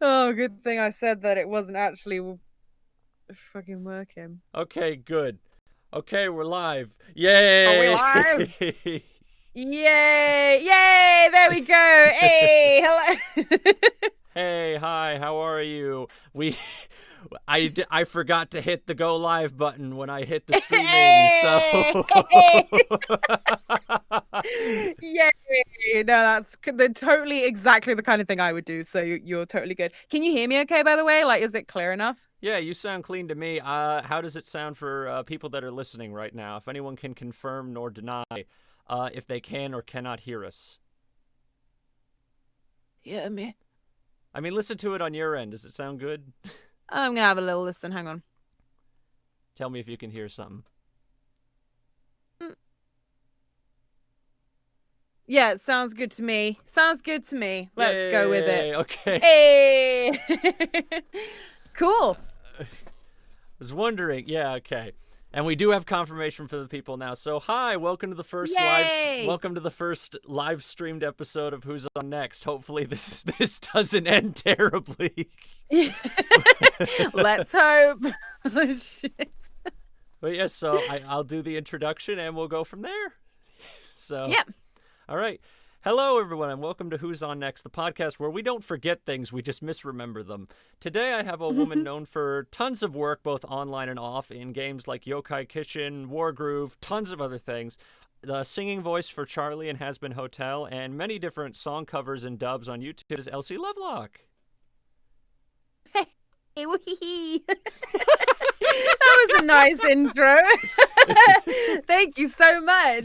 Oh, good thing I said that it wasn't actually fucking working. Okay, good. Okay, we're live. Are we Yay! live? Yay! Yay! There we go. Hey, hello. Hey, hi, how are you? I forgot to hit the go live button when I hit the streaming, so Hey! Yay! No, that's totally exactly the kind of thing I would do. So you're totally good. Can you hear me okay, by the way? Like, is it clear enough? Yeah, you sound clean to me. How does it sound for people that are listening right now? If anyone can confirm nor deny if they can or cannot hear us. Yeah, me. I mean, listen to it on your end. Does it sound good? I'm gonna have a little listen. Hang on. Tell me if you can hear something. Mm. Yeah, it sounds good to me. Sounds good to me. Let's go with it. Yay, okay. Hey! Cool. I was wondering. Yeah, okay. And we do have confirmation for the people now. So, hi, welcome to the first Yay! live streamed episode of Who's on Next. Hopefully this doesn't end terribly. Let's hope. Shit. But yes, so I'll do the introduction and we'll go from there. So, Yeah. All right. Hello, everyone, and welcome to Who's On Next, the podcast where we don't forget things, we just misremember them. Today, I have a woman known for tons of work, both online and off, in games like Yokai Kitchen, Wargroove, tons of other things. The singing voice for Charlie and Hazbin Hotel, and many different song covers and dubs on YouTube is Elsie Lovelock. That was a nice intro. Thank you so much.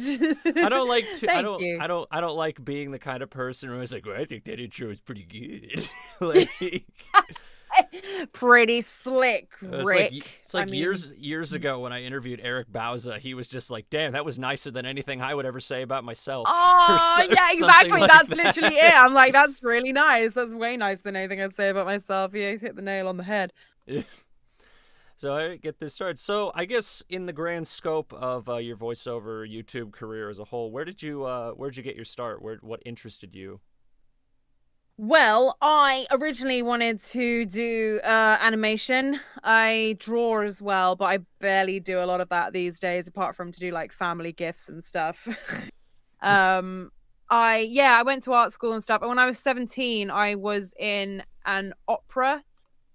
I don't like to. Thank you. I don't like being the kind of person who is like, well, I think that intro is pretty good. Like, pretty slick, Rick. It's like years ago when I interviewed Eric Bauza, he was just like, "Damn, that was nicer than anything I would ever say about myself." Oh, yeah, exactly. Like That's that. literally it. I'm like, that's really nice. That's way nicer than anything I'd say about myself. Yeah, he's hit the nail on the head. So I get this started. So I guess in the grand scope of your voiceover YouTube career as a whole, where'd you get your start? What interested you? Well, I originally wanted to do animation. I draw as well, but I barely do a lot of that these days, apart from to do like family gifts and stuff. I went to art school and stuff. And when I was 17, I was in an opera,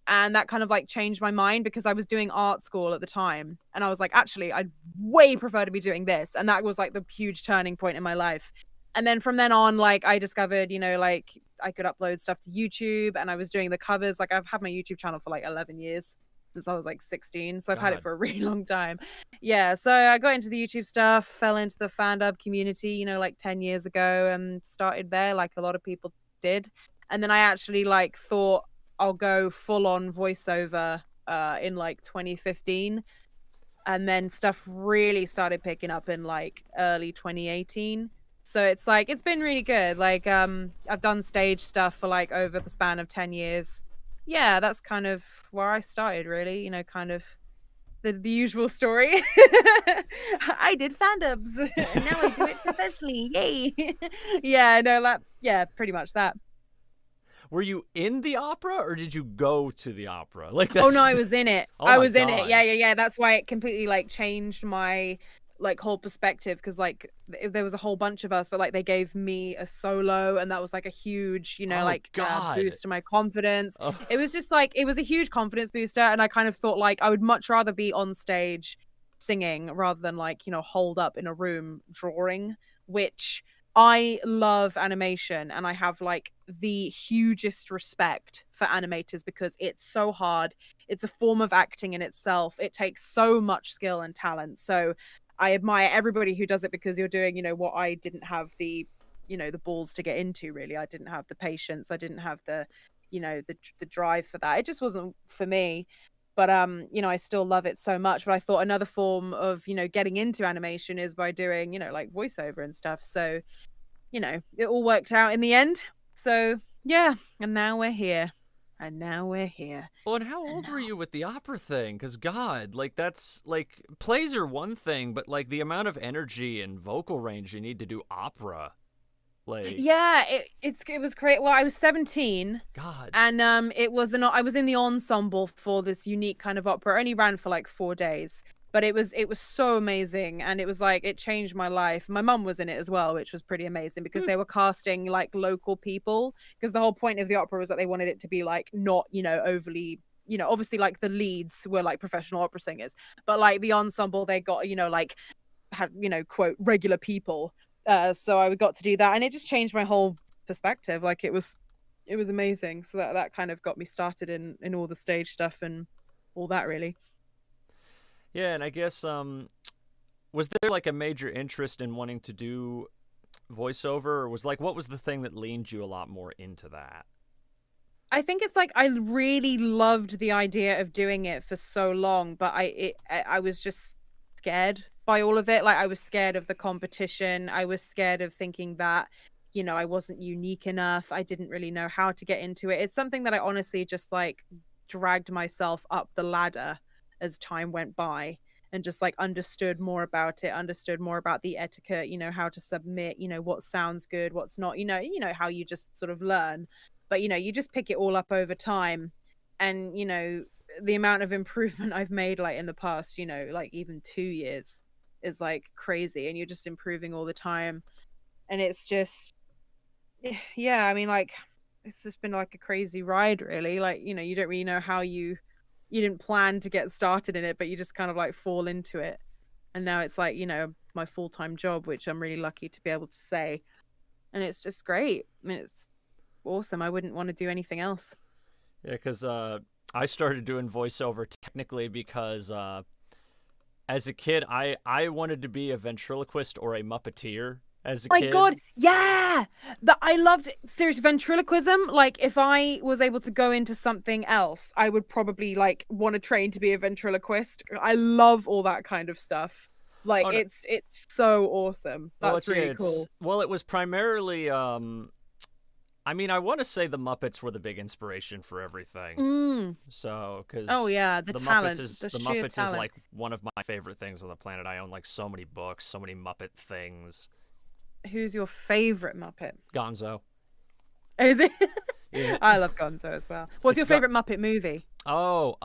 and that kind of like changed my mind because I was doing art school at the time, and I was like, actually, I'd way prefer to be doing this, and that was like the huge turning point in my life. And then from then on, like, I discovered, like, I could upload stuff to YouTube, and I was doing the covers. Like, I've had my YouTube channel for like 11 years, since I was like 16. So I've had it for a really long time. Yeah. So I got into the YouTube stuff, fell into the fan dub community, like 10 years ago, and started there like a lot of people did. And then I actually like thought I'll go full on voiceover in like 2015. And then stuff really started picking up in like early 2018. So it's like, it's been really good. Like, I've done stage stuff for like over the span of 10 years. Yeah, that's kind of where I started, really, kind of the usual story. I did fan dubs. And now I do it professionally. Yay. Yeah, no, pretty much that. Were you in the opera or did you go to the opera? Like that? Oh no, I was in it. Oh I my was in it. God. Yeah. That's why it completely like changed my like whole perspective, because like there was a whole bunch of us, but like they gave me a solo, and that was like a huge boost to my confidence. Oh. It was just like, it was a huge confidence booster, and I kind of thought like I would much rather be on stage singing rather than like holed up in a room drawing, which I love animation, and I have like the hugest respect for animators because it's so hard. It's a form of acting in itself. It takes so much skill and talent. So I admire everybody who does it, because you're doing, what I didn't have the balls to get into, really. I didn't have the patience. I didn't have the drive for that. It just wasn't for me. But I still love it so much. But I thought another form of, getting into animation is by doing, like voiceover and stuff. So, it all worked out in the end. So yeah, and now we're here. Well, and how old were you with the opera thing? Because God, like that's like plays are one thing, but like the amount of energy and vocal range you need to do opera. Yeah, it was great. Well, I was 17, God. and I was in the ensemble for this unique kind of opera. It only ran for like 4 days, but it was so amazing, and it was like it changed my life. My mum was in it as well, which was pretty amazing because they were casting like local people, because the whole point of the opera was that they wanted it to be like not, overly, obviously like the leads were like professional opera singers, but like the ensemble they got, like had, quote, regular people. So I got to do that, and it just changed my whole perspective. Like it was amazing. So that kind of got me started in all the stage stuff and all that, really. Yeah, and I guess was there like a major interest in wanting to do voiceover, or what was the thing that leaned you a lot more into that? I think it's like I really loved the idea of doing it for so long, but I was just scared by all of it. Like I was scared of the competition. I was scared of thinking that, I wasn't unique enough. I didn't really know how to get into it. It's something that I honestly just like dragged myself up the ladder as time went by, and just like understood more about it, understood more about the etiquette, how to submit, what sounds good, what's not, how you just sort of learn. But you just pick it all up over time, and the amount of improvement I've made like in the past, like even 2 years is like crazy, and you're just improving all the time. And it's just, yeah, I mean, like it's just been like a crazy ride, really. Like, you don't really know how you didn't plan to get started in it, but you just kind of like fall into it. And now it's like, my full-time job, which I'm really lucky to be able to say. And it's just great. I mean, it's awesome. I wouldn't want to do anything else. Yeah, because I started doing voiceover technically because as a kid, I wanted to be a ventriloquist or a Muppeteer as a kid. My God, yeah! I loved serious ventriloquism. Like, if I was able to go into something else, I would probably like want to train to be a ventriloquist. I love all that kind of stuff. Like, Oh, no. It's so awesome. That's really cool. Well, it was primarily I mean, I want to say the Muppets were the big inspiration for everything. So, because the talent, the Muppets is like one of my favorite things on the planet. I own like so many books, so many Muppet things. Who's your favorite Muppet? Gonzo. Is it? Yeah. I love Gonzo as well. What's your favorite Muppet movie? Oh,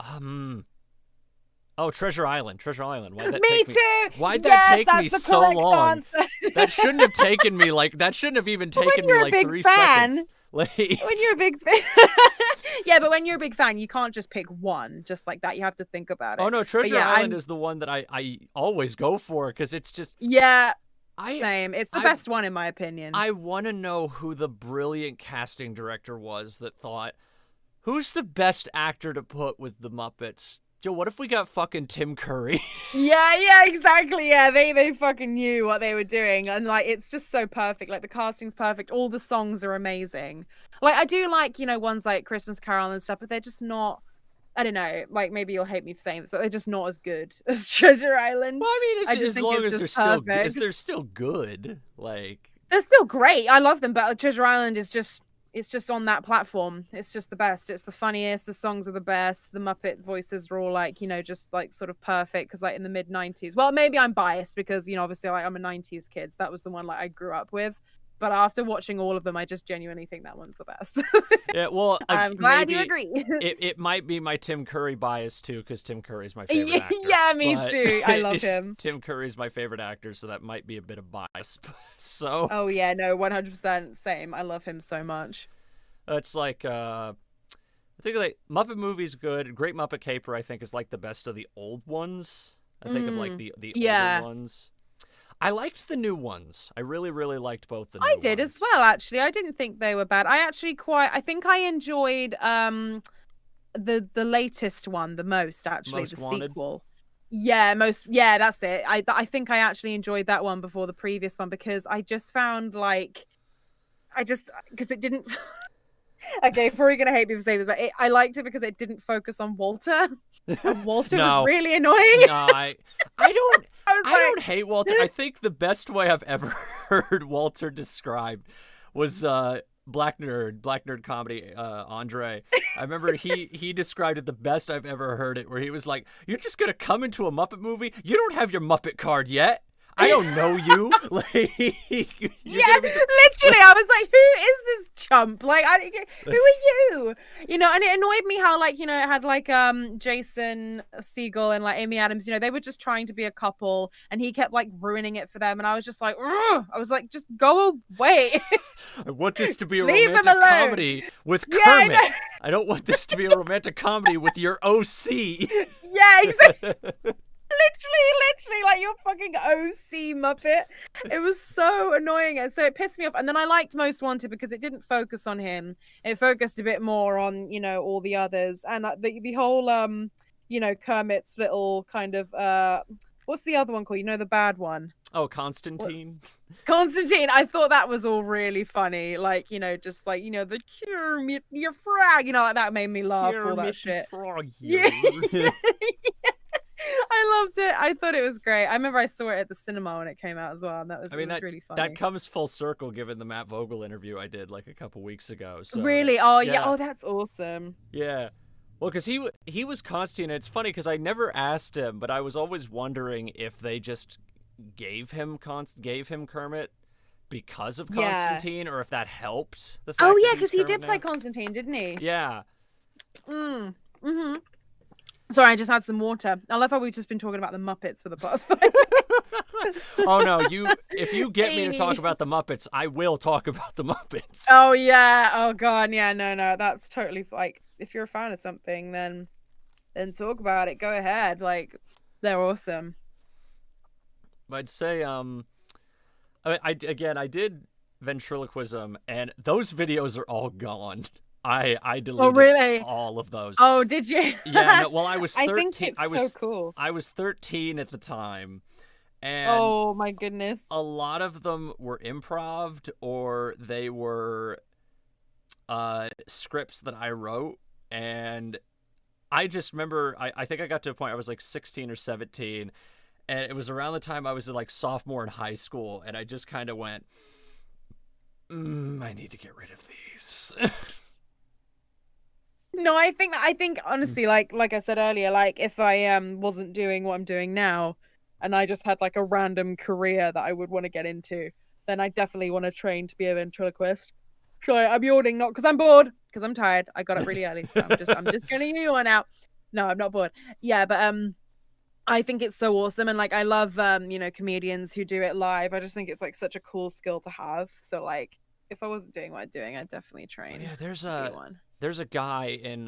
Treasure Island. Treasure Island. Me too. Why'd that take me the so correct long? answer. That shouldn't have taken me that shouldn't have even taken me like 3 seconds. When you're a big fan. Yeah, but when you're a big fan, you can't just pick one just like that. You have to think about it. Oh no, Treasure Island is the one that I always go for, because it's just same. It's the best one in my opinion. I want to know who the brilliant casting director was that thought, who's the best actor to put with the Muppets? Yo, what if we got fucking Tim Curry? Yeah, exactly. Yeah, they fucking knew what they were doing, and like it's just so perfect. Like the casting's perfect. All the songs are amazing. Like I do like, ones like Christmas Carol and stuff, but they're just not. I don't know. Like maybe you'll hate me for saying this, but they're just not as good as Treasure Island. Well, I mean, as long as they're still good. Like they're still great. I love them, but Treasure Island is just. It's just on that platform. It's just the best. It's the funniest. The songs are the best. The Muppet voices are all like, just like sort of perfect. Because like in the mid 90s, well, maybe I'm biased because, obviously like I'm a 90s kid. So that was the one like I grew up with. But after watching all of them, I just genuinely think that one's the best. Yeah, well, I'm glad you agree. it might be my Tim Curry bias too, because Tim Curry's my favorite actor. Yeah, me too. I love him. Tim Curry's my favorite actor, so that might be a bit of bias. So. Oh yeah, no, 100% same. I love him so much. It's like I think like Muppet Movie's good. Great Muppet Caper, I think, is like the best of the old ones. I think of like the older ones. I liked the new ones. I really, really liked both the new ones. I did as well, actually. I didn't think they were bad. I think I enjoyed the latest one the most, actually, Most the Wanted? sequel. Yeah, that's it. I think I actually enjoyed that one before the previous one, because I just found because it didn't okay, probably gonna hate me for saying this, but I liked it because it didn't focus on Walter. And Walter was really annoying. No, I don't hate Walter. I think the best way I've ever heard Walter described was Black Nerd Comedy, Andre. I remember he described it the best I've ever heard it, where he was like, "You're just gonna come into a Muppet movie? You don't have your Muppet card yet. I don't know you. Like, Yeah, literally, I was like, who is this chump? Like, who are you? You know, and it annoyed me how, like, you know, it had like Jason Segel and like Amy Adams, you know, they were just trying to be a couple and he kept like ruining it for them. And I was just like, ugh! I was like, just go away. I want this to be a Leave him romantic alone. comedy with Yeah, Kermit. I don't want this to be a romantic comedy with your OC. Yeah, exactly. Literally, like your fucking OC Muppet. It was so annoying, and so it pissed me off. And then I liked Most Wanted because it didn't focus on him; it focused a bit more on, you know, all the others, and the whole you know, Kermit's little kind of what's the other one called? You know, the bad one. Oh, Constantine. Constantine. I thought that was all really funny. Like, you know, just like, you know, the Kermit, your frog, you know, like that made me laugh. All that shit. Yeah. I loved it. I thought it was great. I remember I saw it at the cinema when it came out as well, and that was, was really funny. That comes full circle given the Matt Vogel interview I did like a couple weeks ago. So really? Oh yeah. Oh, that's awesome. Yeah. Well, because he was Constantine. It's funny because I never asked him, but I was always wondering if they just gave him Kermit because of Constantine, or if that helped the fact. Oh yeah, because he did play Constantine, didn't he? Yeah. Mm-hmm. Sorry, I just had some water. I love how we've just been talking about the Muppets for the past 5 minutes. Oh no, if you get me to talk about the Muppets, I will talk about the Muppets. Oh yeah. Oh god, yeah, no, that's totally like, if you're a fan of something, then talk about it. Go ahead. Like, they're awesome. I'd say I did ventriloquism, and those videos are all gone. I deleted all of those. Oh, did you? Yeah, no, well, I was 13. I think it's so cool. I was 13 at the time, and oh my goodness, a lot of them were improv, or they were scripts that I wrote, and I just remember I think I got to a point I was like 16 or 17, and it was around the time I was like sophomore in high school, and I just kind of went, I need to get rid of these. No, I think honestly, like I said earlier, like if I wasn't doing what I'm doing now, and I just had like a random career that I would want to get into, then I definitely want to train to be a ventriloquist. Sorry, I'm yawning, not because I'm bored, because I'm tired. I got up really early, so I'm just gonna yawn out. No, I'm not bored. Yeah, but I think it's so awesome, and like I love you know, comedians who do it live. I just think it's like such a cool skill to have. So like, if I wasn't doing what I'm doing, I'd definitely train. Yeah, there's a guy in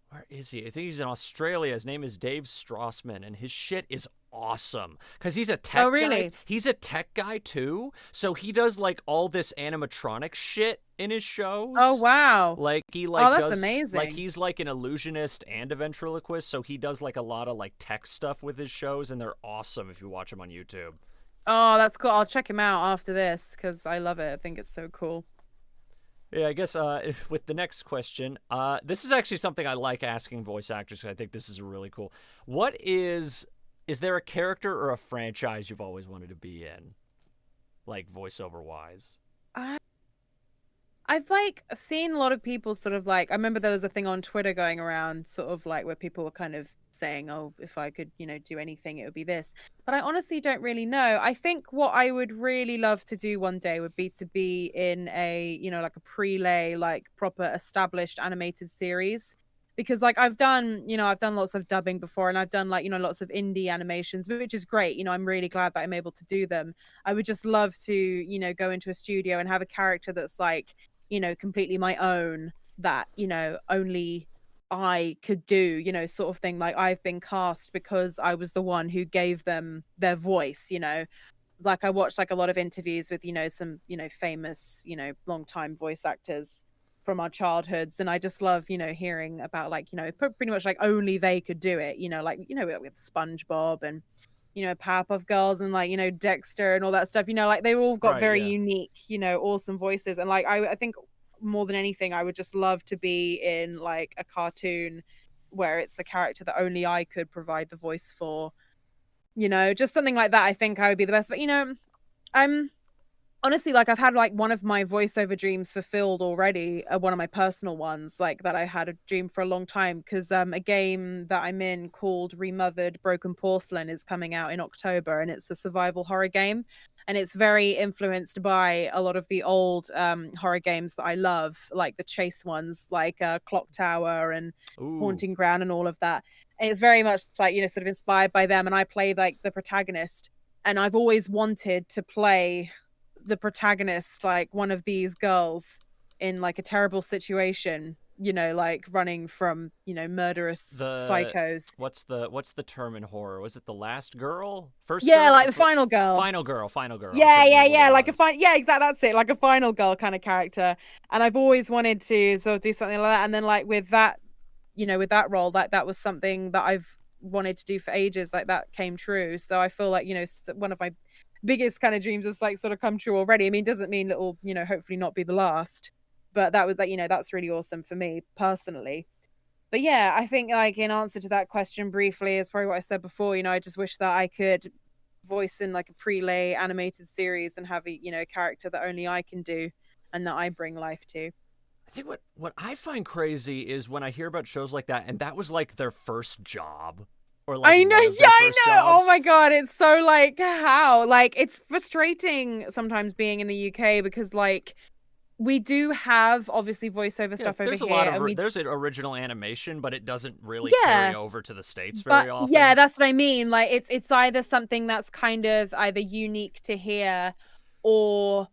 where is he? I think he's in Australia. His name is Dave Strassman, and his shit is awesome because he's a tech guy. He's a tech guy too, so he does like all this animatronic shit in his shows. Oh wow! Like he like that's amazing. Like he's like an illusionist and a ventriloquist, so he does like a lot of like tech stuff with his shows, and they're awesome if you watch them on YouTube. Oh, that's cool. I'll check him out after this because I love it. I think it's so cool. Yeah, I guess with the next question, this is actually something I like asking voice actors. I think this is really cool. What is there a character or a franchise you've always wanted to be in, like voiceover wise? I've like seen a lot of people sort of like, I remember there was a thing on Twitter going around sort of like where people were kind of saying, oh, if I could, you know, do anything, it would be this. But I honestly don't really know. I think what I would really love to do one day would be to be in a, you know, like a prelay, like proper established animated series. Because like I've done lots of dubbing before, and I've done like, you know, lots of indie animations, which is great. You know, I'm really glad that I'm able to do them. I would just love to, you know, go into a studio and have a character that's like, you know, completely my own, that, you know, only I could do, you know, sort of thing. Like I've been cast because I was the one who gave them their voice, you know. Like I watched like a lot of interviews with, you know, some, you know, famous, you know, long-time voice actors from our childhoods, and I just love, you know, hearing about like, you know, pretty much like only they could do it, you know, like, you know, with SpongeBob and, you know, Powerpuff Girls and like, you know, Dexter and all that stuff, you know, like they all got very unique, you know, awesome voices. And like I think more than anything, I would just love to be in like a cartoon where it's a character that only I could provide the voice for, you know, just something like that. I think I would be the best. But you know, honestly, like I've had like one of my voiceover dreams fulfilled already, one of my personal ones, like that I had a dream for a long time because a game that I'm in called Remothered Broken Porcelain is coming out in October, and it's a survival horror game, and it's very influenced by a lot of the old horror games that I love, like the chase ones, like Clock Tower and Ooh. Haunting Ground and all of that. And it's very much like, you know, sort of inspired by them, and I play like the protagonist, and I've always wanted to play the protagonist, like one of these girls in like a terrible situation, you know, like running from, you know, murderous The psychos. what's the term in horror? Was it the last girl? First Yeah, girl? like the final girl. Final girl, final girl. I Yeah, couldn't yeah, remember what it yeah, like a was. yeah, exactly, that's it, like a final girl kind of character. And I've always wanted to sort of do something like that. And then like with that, you know, with that role, that was something that I've wanted to do for ages. Like that came true. So I feel like, you know, one of my biggest kind of dreams has like sort of come true already. I mean, doesn't mean it will, you know, hopefully not be the last. But that was like, you know, that's really awesome for me personally. But yeah, I think like in answer to that question briefly is probably what I said before. You know, I just wish that I could voice in like a prelay animated series and have a, you know, character that only I can do and that I bring life to. I think what I find crazy is when I hear about shows like that, and that was like their first job, or like I know, one of yeah, their I first know. Oh jobs. my god, it's so like how? Like it's frustrating sometimes being in the UK because like we do have obviously voiceover Yeah, stuff over there's a lot here of and we there's an original animation, but it doesn't really carry yeah, over to the States but very yeah, often. that's what I mean. Like it's either something that's kind of either unique to here or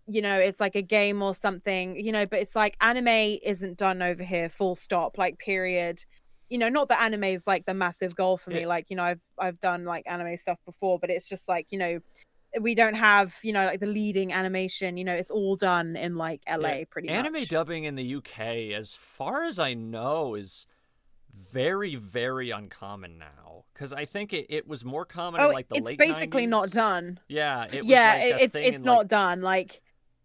you know, it's like a game or something, you know, but it's like anime isn't done over here, full stop, like period. You know, not that anime is like the massive goal for Yeah, me. Like, you know, I've done like anime stuff before, but it's just like, you know, we don't have, you know, like the leading animation, you know, it's all done in like yeah. LA pretty Anime much. dubbing in the UK, as far as I know, is very, very uncommon now. Because I think it was more common in Oh, like the it's late basically not 90s. done. Yeah, it was Yeah, like a it's thing it's in like not done. Like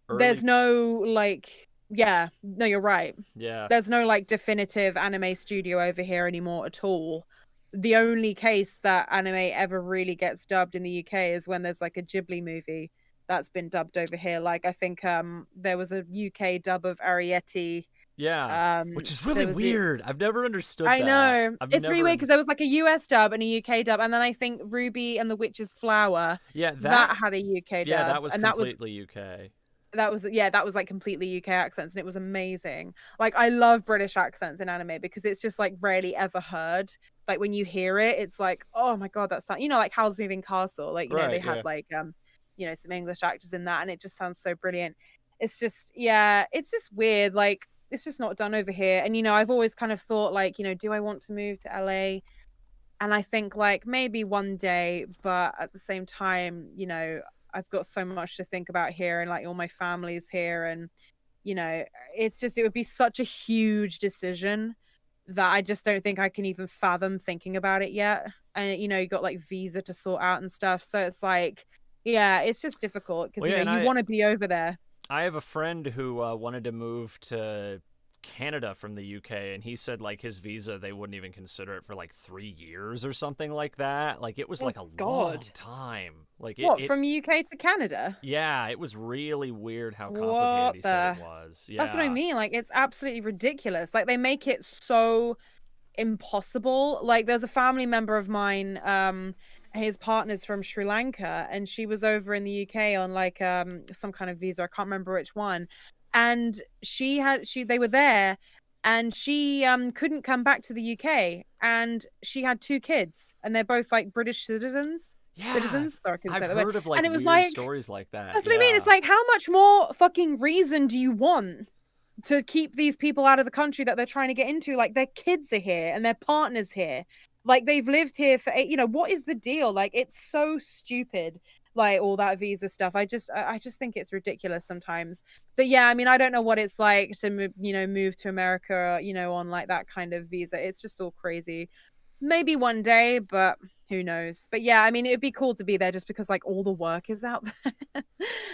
early. there's no like yeah, no, you're right. Yeah, There's no like definitive anime studio over here anymore at all. The only case that anime ever really gets dubbed in the UK is when there's like a Ghibli movie that's been dubbed over here. Like I think there was a UK dub of Arrietty. yeah. Which is really There was the weird. I've never understood I that. know. I've It's really never weird because there understood. was like a US dub and a UK dub, and then I think Ruby and the Witch's Flower Yeah, that had a UK yeah, dub, that was and that was completely UK. yeah, that was like completely UK accents and it was amazing. Like I love British accents in anime because it's just like rarely ever heard. Like when you hear it, it's like, oh my god, that's you know, like Howl's Moving Castle. Like, you know, they Right, had yeah. like you know, some English actors in that and it just sounds so brilliant. It's just yeah, it's just weird. Like it's just not done over here. And you know, I've always kind of thought like, you know, do I want to move to LA? And I think like maybe one day, but at the same time, you know, I've got so much to think about here and like all my family's here and you know, it's just it would be such a huge decision that I just don't think I can even fathom thinking about it yet. And you know, you got like visa to sort out and stuff. So it's like yeah, it's just difficult because Well, you yeah, know, and you want to be over there. I have a friend who wanted to move to Canada from the UK, and he said like his visa they wouldn't even consider it for like 3 years or something like that. Like it was Oh like a long god. time. Like What, from UK to Canada? yeah, it was really weird how complicated What he said it the was. That's what I Yeah, mean. Like it's absolutely ridiculous. Like they make it so impossible. Like there's a family member of mine, his partner's from Sri Lanka, and she was over in the UK on like some kind of visa. I can't remember which one. And they were there and she couldn't come back to the UK and she had two kids and they're both like British citizens. yeah. Citizens, sorry, I couldn't I've say that word. heard of like And it was weird like stories like that. that's what I mean. It's Yeah, like how much more fucking reason do you want to keep these people out of the country that they're trying to get into? Like their kids are here and their partners here. Like they've lived here for you know, what is the deal? Like it's so stupid. Like all that visa stuff. I just think it's ridiculous sometimes. But yeah, I mean, I don't know what it's like to move, you know, move to America, you know, on like that kind of visa. It's just all crazy. Maybe one day, but who knows? But yeah, I mean, it'd be cool to be there just because like all the work is out there,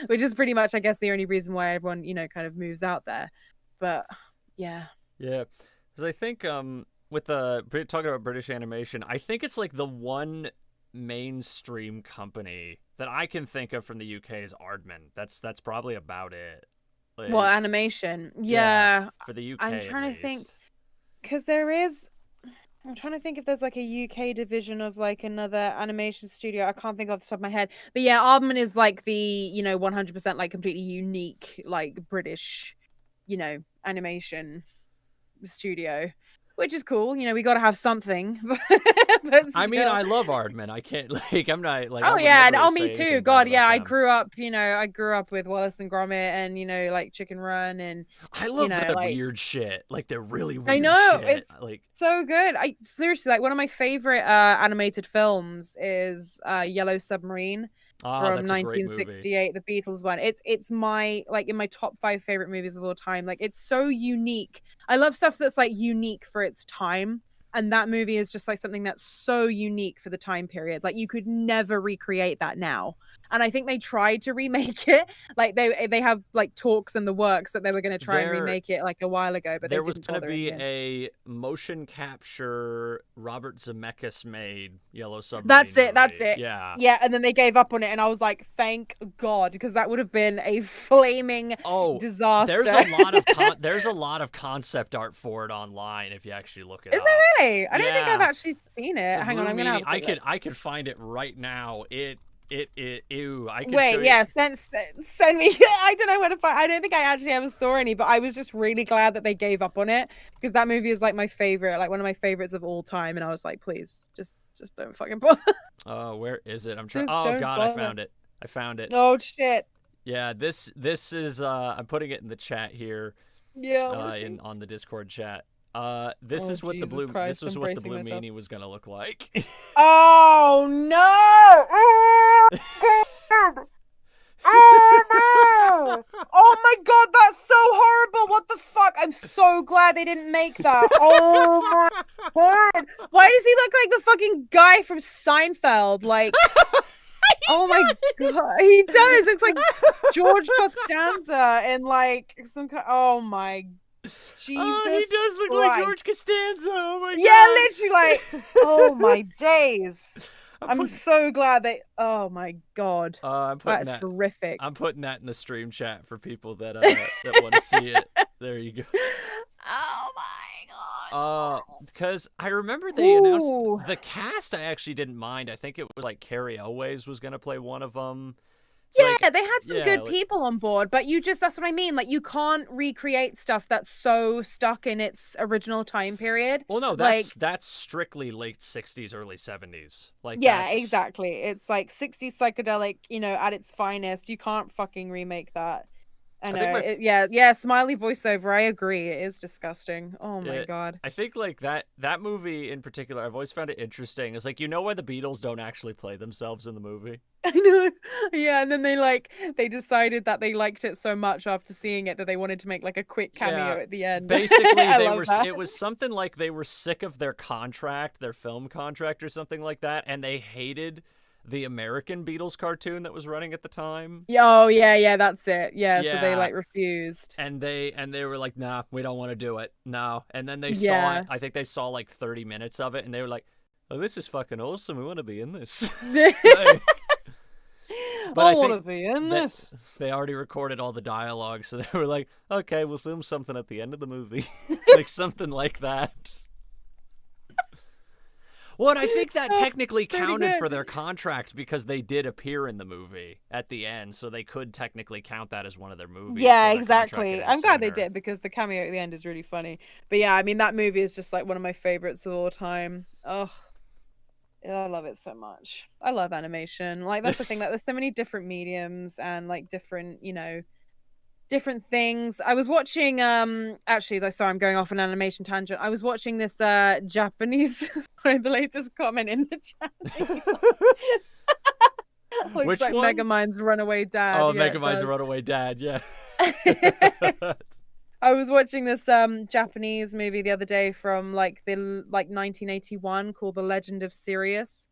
which is pretty much, I guess, the only reason why everyone, you know, kind of moves out there. But yeah. yeah. Because I think with the talking about British animation, I think it's like the one mainstream company that I can think of from the UK is Aardman. That's probably about it. Like, Well, animation. Yeah. for the UK I'm at trying to think, least. because I'm trying to think if there's like a UK division of like another animation studio. I can't think off the top of my head. But yeah, Aardman is like the, 100% like completely unique, like British, animation studio, which is cool. We got to have something. But I mean, still. I love Aardman. I can't I'm not like I Oh would yeah, and never me say too. anything bad God, about yeah, I them. grew up, with Wallace and Gromit and like Chicken Run and I love that like weird shit. Like the really I weird know shit. it's Like so good. I seriously like one of my favorite animated films is Yellow Submarine from that's a great movie. 1968, the Beatles one. It's my like in my top 5 favorite movies of all time. Like it's so unique. I love stuff that's like unique for its time. And that movie is just like something that's so unique for the time period. Like you could never recreate that now. And I think they tried to remake it. Like they have like talks in the works that they were going to try and There remake it like a while ago, but they there was didn't going to bother in be the end. a motion capture Robert Zemeckis made Yellow Submarine That's it. That's movie. it. Yeah. Yeah, and then they gave up on it, and I was like, "Thank God," because that would have been a flaming Oh, disaster. there's a lot of concept art for it online if you actually look it Is up. there really? I don't think I've Yeah. actually seen it. Hang on, Blue I'm gonna have Meanie. a quick look. I could find it right now. Ew. I could show Wait, you. yeah, send me. I don't know where to find. I don't think I actually ever saw any, but I was just really glad that they gave up on it because that movie is like my favorite, like one of my favorites of all time. And I was like, please, just don't fucking bother. Oh, where is it? I'm trying. Just Oh don't God, I bother. found it. I found it. Oh shit. Yeah, this is I'm putting it in the chat here. Yeah. I wanna see. On the Discord chat. This Oh, is what Jesus this Christ, was I'm what the bracing blue myself. meanie was gonna look like. Oh no! Oh, God. Oh no! Oh my God, that's so horrible! What the fuck? I'm so glad they didn't make that. Oh my God! Why does he look like the fucking guy from Seinfeld? Like, oh my God, he does. Looks like George Costanza and like some. Oh my Jesus! Oh, he does look like George Costanza. Oh my God! Yeah, literally, like, oh my days. I'm putting- so glad they. Oh my God, I'm putting that's that. horrific. I'm putting that in the stream chat for people that that want to see it. There you go. Oh my God. Because I remember they announced Ooh. the cast. I actually didn't mind. I think it was like Carrie Elways was gonna play one of them. Yeah, they had some good people on board, but that's what I mean. Like, you can't recreate stuff that's so stuck in its original time period. Well, no, that's strictly late 60s, early 70s. Like, yeah, exactly. It's like 60s psychedelic, at its finest. You can't fucking remake that. I know. Yeah, smiley voiceover. I agree. It is disgusting. Oh my God. I think like that movie in particular, I've always found it interesting. It's like, why the Beatles don't actually play themselves in the movie? I know. Yeah, and then they decided that they liked it so much after seeing it that they wanted to make like a quick cameo at the end. Basically, that. It was something like they were sick of their film contract or something like that, and they hated the American Beatles cartoon that was running at the time. Oh yeah, that's it. Yeah, so they like refused. And they were like, nah, we don't want to do it. No. And then they saw it. I think they saw like 30 minutes of it and they were like, oh, this is fucking awesome. We want to be in this. But I want to be in this. They already recorded all the dialogue, so they were like, okay, we'll film something at the end of the movie. Like something like that. Well, I think that technically counted for their contract because they did appear in the movie at the end, so they could technically count that as one of their movies. Yeah, exactly. I'm glad they did because the cameo at the end is really funny. But yeah, I mean, that movie is just like one of my favorites of all time. Oh, I love it so much. I love animation. Like, that's the thing, that there's so many different mediums and like different, different things. I was watching actually, sorry, I'm going off an animation tangent. I was watching this Japanese sorry, the latest comment in the chat. Looks Which like one? Megamind's Runaway Dad. Oh, yeah, Megamind's Runaway Dad, yeah. I was watching this Japanese movie the other day from like 1981 called The Legend of Sirius.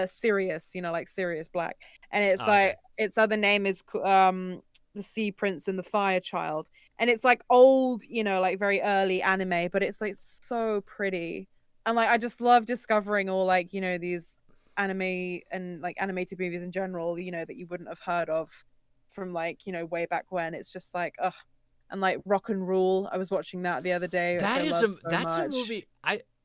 Sirius, like Sirius Black. And it's like its other name is The Sea Prince and the Fire Child. And it's like old, like very early anime, but it's like so pretty. And like I just love discovering all like, these anime and like animated movies in general, you know, that you wouldn't have heard of from like, you know, way back when. It's just like, ugh. And like Rock and Rule, I was watching that the other day, which I love so that's a much. movie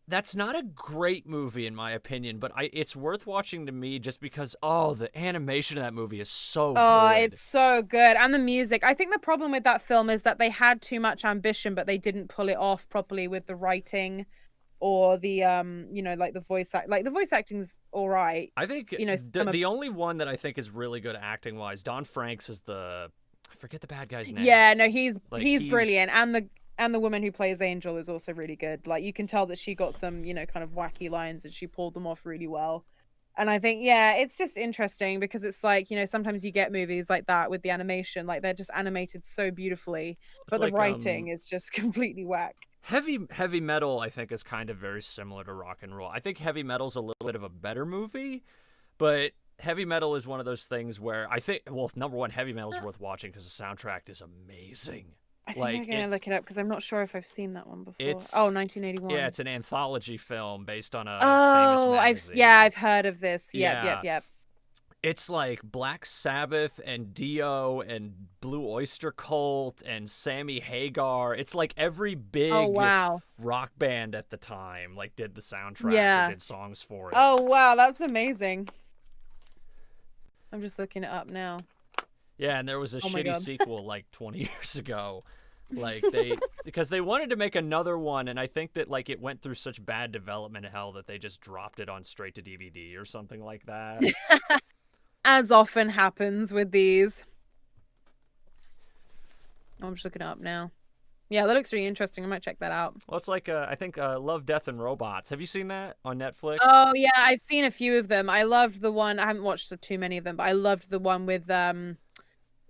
that's not a great movie in my opinion, but it's worth watching to me just because the animation of that movie is so good. It's so good. And the music. I think the problem with that film is that they had too much ambition, but they didn't pull it off properly with the writing or the you know, like the voice acting's all right. I think, you know, the only one that I think is really good acting wise, Don Franks is I forget the bad guy's name. Yeah, no, he's brilliant, and the woman who plays Angel is also really good. Like, you can tell that she got some, you know, kind of wacky lines and she pulled them off really well. And I think, yeah, it's just interesting because it's like, you know, sometimes you get movies like that with the animation, like they're just animated so beautifully, but the writing is just completely whack. Heavy Metal, I think, is kind of very similar to Rock and Roll. I think Heavy Metal's a little bit of a better movie, but Heavy Metal is one of those things where I think, well, number one, Heavy Metal is worth watching because the soundtrack is amazing. I think I'm going to look it up because I'm not sure if I've seen that one before. 1981. Yeah, it's an anthology film based on a famous magazine. I've heard of this. Yep. It's like Black Sabbath and Dio and Blue Oyster Cult and Sammy Hagar. It's like every big rock band at the time like did the soundtrack or did songs for it. Oh, wow, that's amazing. I'm just looking it up now. Yeah, and there was a shitty sequel like 20 years ago. Like because they wanted to make another one, and I think that like it went through such bad development hell that they just dropped it on straight to DVD or something like that. As often happens with these. I'm just looking it up now. Yeah, that looks really interesting. I might check that out. Well, it's like I think Love, Death, and Robots. Have you seen that on Netflix? Oh yeah, I've seen a few of them. I loved the one. I haven't watched too many of them, but I loved the one with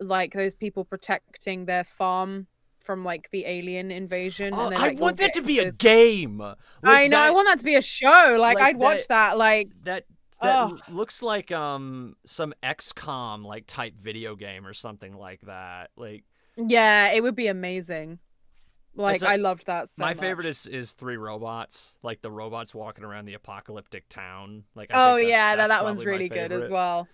like those people protecting their farm from like the alien invasion. And then, I want that to be a game. Like, I know. I want that to be a show. Like I'd watch that. Like that looks like some XCOM like type video game or something like that. Like yeah, it would be amazing. Like I loved that so much. My favorite is Three Robots, like the robots walking around the apocalyptic town. Like that one's really good as well.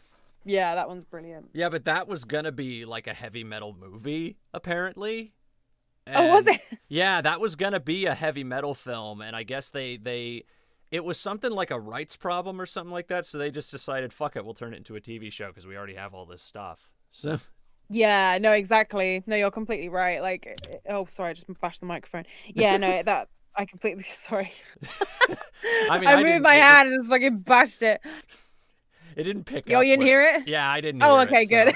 Yeah, that one's brilliant. Yeah, but that was gonna be like a heavy metal movie, apparently. And was it? Yeah, that was gonna be a heavy metal film, and I guess it was something like a rights problem or something like that, so they just decided, fuck it, we'll turn it into a TV show because we already have all this stuff. So yeah, no, exactly. No, you're completely right. Like, oh, sorry, I just bashed the microphone. Yeah, no, that I completely sorry. I moved my hand and just fucking bashed it. It didn't pick up. Oh, you didn't hear it? Yeah, I didn't hear it. Oh, okay, good.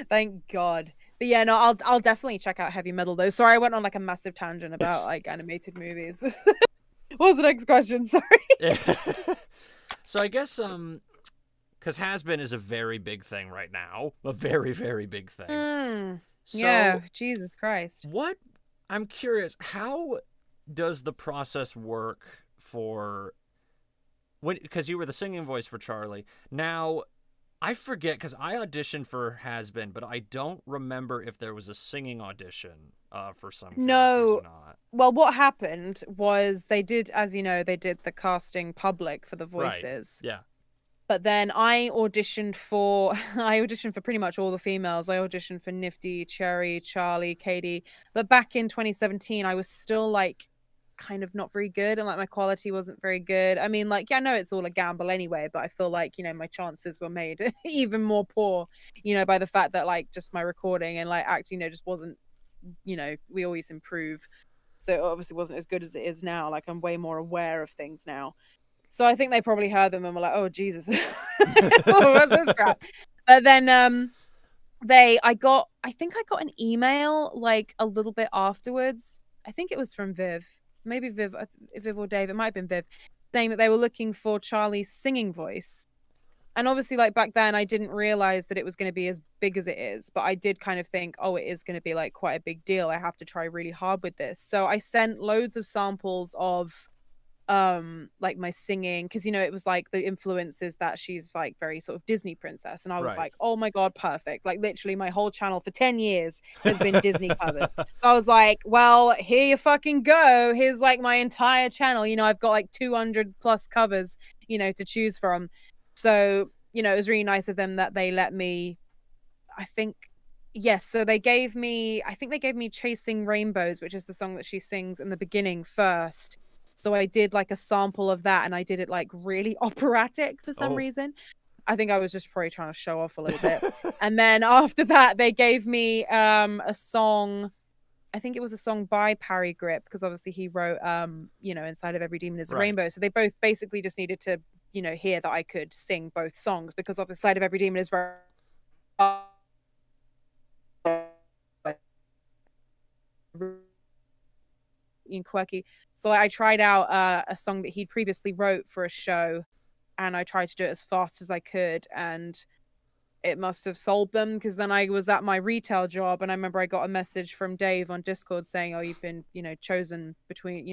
Thank God. But yeah, no, I'll definitely check out Heavy Metal though. Sorry, I went on like a massive tangent about like animated movies. What was the next question? Sorry. Yeah. So I guess because Hazbin is a very big thing right now, a very, very big thing. So yeah, Jesus Christ. I'm curious, how does the process work for because you were the singing voice for Charlie. Now, I forget because I auditioned for Hazbin, but I don't remember if there was a singing audition for some characters or not. Well, what happened was they did, as you know, they did the casting public for the voices. Right. Yeah. But then I auditioned for pretty much all the females. I auditioned for Nifty, Cherry, Charlie, Katie. But back in 2017, I was still like kind of not very good, and like my quality wasn't very good. I mean, like, yeah, I know it's all a gamble anyway, but I feel like, you know, my chances were made even more poor, you know, by the fact that like just my recording and like acting, you know, just wasn't, you know, we always improve. So it obviously wasn't as good as it is now. Like, I'm way more aware of things now. So I think they probably heard them and were like, oh, Jesus, what's this crap? But then I think I got an email like a little bit afterwards. I think it was from Viv. Maybe Viv or Dave. It might have been Viv, saying that they were looking for Charlie's singing voice. And obviously, like back then, I didn't realize that it was going to be as big as it is. But I did kind of think, oh, it is going to be like quite a big deal. I have to try really hard with this. So I sent loads of samples of like my singing, because, you know, it was like the influences that she's like very sort of Disney princess, and I was like, oh my God, perfect. Like literally my whole channel for 10 years has been Disney covers. So I was like, well, here you fucking go. Here's like my entire channel, you know, I've got like 200 plus covers, to choose from. So, it was really nice of them that they let me, I think, yes. So I think they gave me Chasing Rainbows, which is the song that she sings in the beginning first. So I did like a sample of that, and I did it like really operatic for some Oh. reason. I think I was just probably trying to show off a little bit. And then after that, they gave me a song. I think it was a song by Parry Grip, because obviously he wrote Inside of Every Demon is a Right. Rainbow. So they both basically just needed to, hear that I could sing both songs, because obviously Side of Every Demon is very quirky. So I tried out a song that he'd previously wrote for a show, and I tried to do it as fast as I could, and it must have sold them, because then I was at my retail job, and I remember I got a message from Dave on Discord saying, "Oh, you've been, chosen between,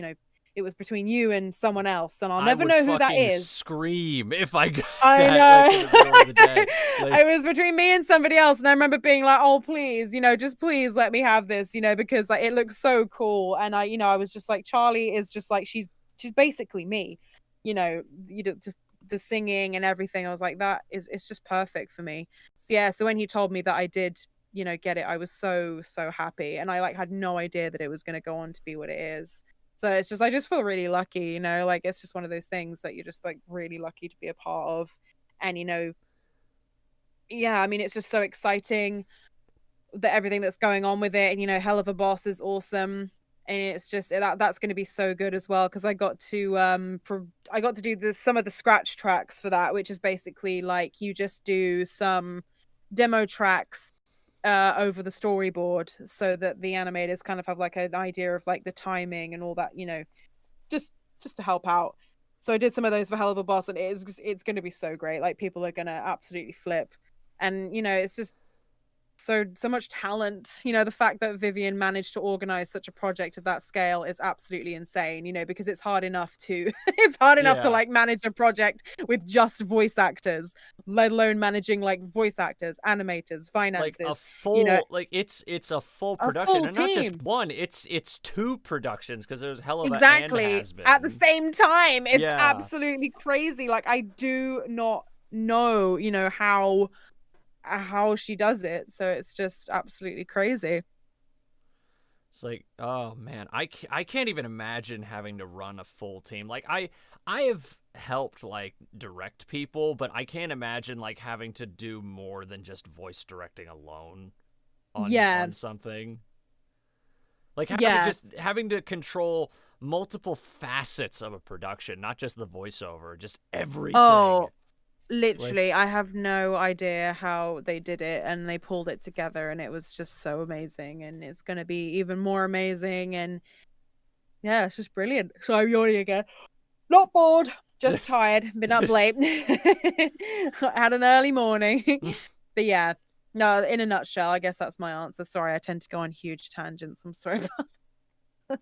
it was between you and someone else, and I'll I never would know who that fucking is." scream if I got I that like in the middle of the day. know. Like, It was between me and somebody else, and I remember being like, "Oh, please, just please let me have this," because like it looks so cool, and I was just like, Charlie is just like she's basically me, just the singing and everything. I was like, it's just perfect for me. So yeah, so when he told me that I did, get it, I was so happy, and I like had no idea that it was going to go on to be what it is. So it's just, I just feel really lucky, like it's just one of those things that you're just like really lucky to be a part of. And, yeah, I mean, it's just so exciting that everything that's going on with it. And, Hell of a Boss is awesome. And it's just that's going to be so good as well, because I got to do some of the scratch tracks for that, which is basically like you just do some demo tracks over the storyboard, so that the animators kind of have like an idea of like the timing and all that, just to help out. So I did some of those for Hell of a Boss, and it's going to be so great. Like people are going to absolutely flip, and it's just so much talent. The fact that Vivian managed to organize such a project of that scale is absolutely insane, because it's hard enough to yeah. like manage a project with just voice actors, let alone managing like voice actors, animators, Like a finances, full, like it's a full a production, full and not just team. one. It's two productions, because there's Helluva and Exactly. At the Hazbin. same time. It's Yeah. absolutely crazy. Like I do not know, how she does it. So it's just absolutely crazy. It's like, oh man, I can't even imagine having to run a full team. Like I have helped like direct people, but I can't imagine like having to do more than just voice directing alone Yeah. on something. Like Yeah. having to control multiple facets of a production, not just the voiceover, just everything. Oh, Like, literally, I have no idea how they did it, and they pulled it together, and it was just so amazing, and it's going to be even more amazing. And yeah, it's just brilliant. So I'm yawning again. Not bored, just tired. Been up late. Had an early morning. But yeah, no, in a nutshell, I guess that's my answer. Sorry, I tend to go on huge tangents. I'm sorry about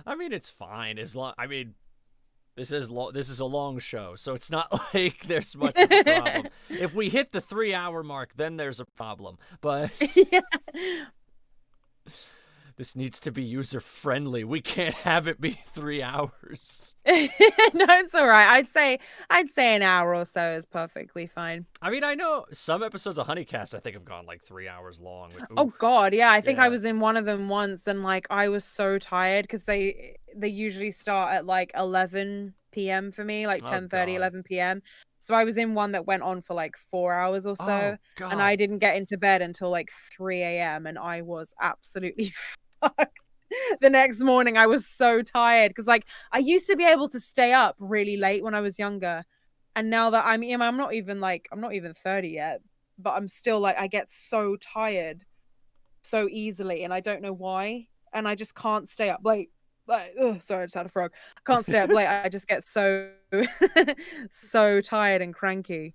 I mean, it's fine as long. I mean, this is a long show, so it's not like there's much of a problem. If we hit the 3-hour mark, then there's a problem. But yeah. this needs to be user friendly. We can't have it be 3 hours. No, it's all right. I'd say an hour or so is perfectly fine. I mean, I know some episodes of Honeycast I think have gone like 3 hours long. Like, Oh God, yeah. I think I yeah. was in one of them once, and like I was so tired, because they usually start at like 11 p.m. for me, like Oh, 10:30, God. 11 p.m. So I was in one that went on for like 4 hours or so, Oh, God. and I didn't get into bed until like 3 a.m. and I was absolutely fucked. The next morning I was so tired, because like I used to be able to stay up really late when I was younger, and now that I'm not even 30 yet, but I'm still like, I get so tired so easily, and I don't know why, and I just can't stay up late. Like, ugh, sorry, I just had a frog. I can't stay up late. I just get so so tired and cranky.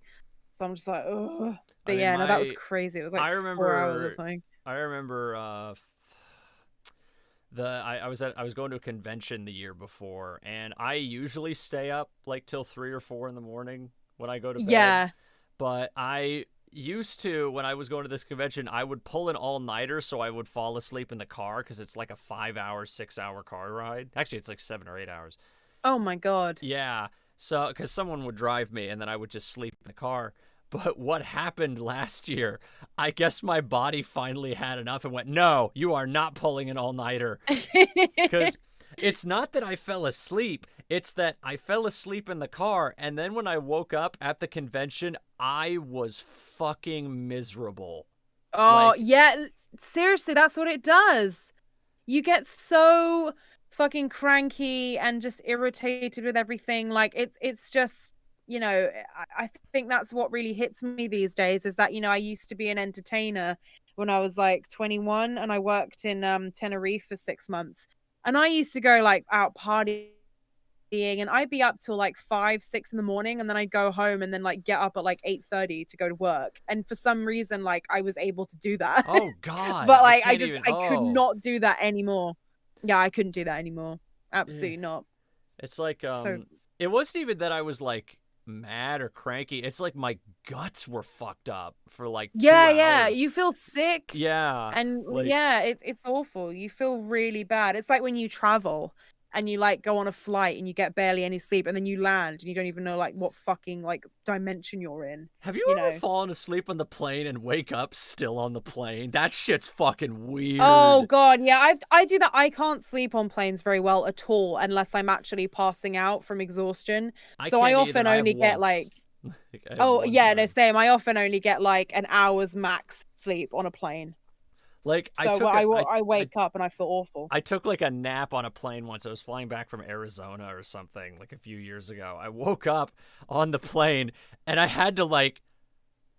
So I'm just like, ugh. I But mean, yeah, no, that was crazy. It was like I 4 hours or remember something. I remember I was going to a convention the year before, and I usually stay up like till 3 or 4 in the morning when I go to bed. Yeah. But I used to, when I was going to this convention, I would pull an all-nighter so I would fall asleep in the car, because it's like a 5-hour, 6-hour car ride. Actually, it's like 7 or 8 hours. Oh my God. Yeah. So, because someone would drive me and then I would just sleep in the car. But what happened last year, I guess my body finally had enough and went, no, you are not pulling an all-nighter. Because it's not that I fell asleep. It's that I fell asleep in the car. And then when I woke up at the convention, I was fucking miserable. Oh, yeah. Seriously, that's what it does. You get so fucking cranky and just irritated with everything. Like it's just, I think that's what really hits me these days is that, I used to be an entertainer when I was like 21 and I worked in Tenerife for 6 months. And I used to go like out partying and I'd be up till like 5, 6 in the morning and then I'd go home and then like get up at like 8:30 to go to work. And for some reason, like I was able to do that. Oh God. But like I could not do that anymore. Yeah, I couldn't do that anymore. Absolutely not. It's like it wasn't even that I was like mad or cranky. It's like my guts were fucked up for like 2 hours. You feel sick. Yeah. And it's awful. You feel really bad. It's like when you travel and you like go on a flight and you get barely any sleep and then you land and you don't even know like what fucking like dimension you're in. Have you ever fallen asleep on the plane and wake up still on the plane? That shit's fucking weird. Oh God, yeah, I do that. I can't sleep on planes very well at all unless I'm actually passing out from exhaustion. So I often only get like oh yeah, no, same. I often only get like an hour's max sleep on a plane. Like I wake up and I feel awful. I took like a nap on a plane once. I was flying back from Arizona or something like a few years ago. I woke up on the plane and I had to like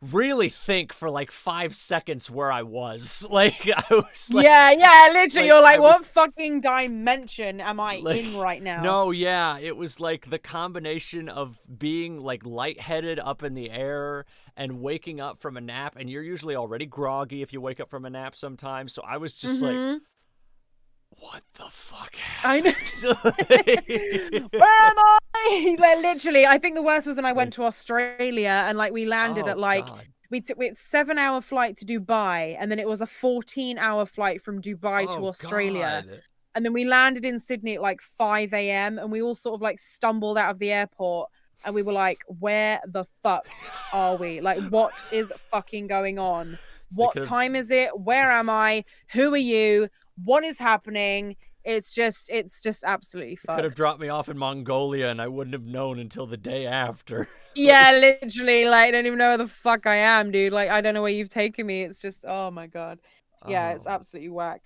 really think for like 5 seconds where I was. Like I was like, yeah, literally. You're like, what fucking dimension am I in right now? No, yeah, it was like the combination of being like lightheaded up in the air and waking up from a nap, and you're usually already groggy if you wake up from a nap sometimes. So I was just like, what the fuck happened? I know. Where am I? Like, literally, I think the worst was when I went to Australia and like we landed at like we took 7-hour flight to Dubai and then it was a 14-hour flight from Dubai to Australia. God. And then we landed in Sydney at like 5 a.m. and we all sort of like stumbled out of the airport and we were like, where the fuck are we? Like, what is fucking going on? What time is it? Where am I? Who are you? What is happening? It's just absolutely fucked. Could have dropped me off in Mongolia and I wouldn't have known until the day after. Yeah, literally. Like, I don't even know where the fuck I am, dude. Like, I don't know where you've taken me. It's just, oh my God. Yeah, it's absolutely whack.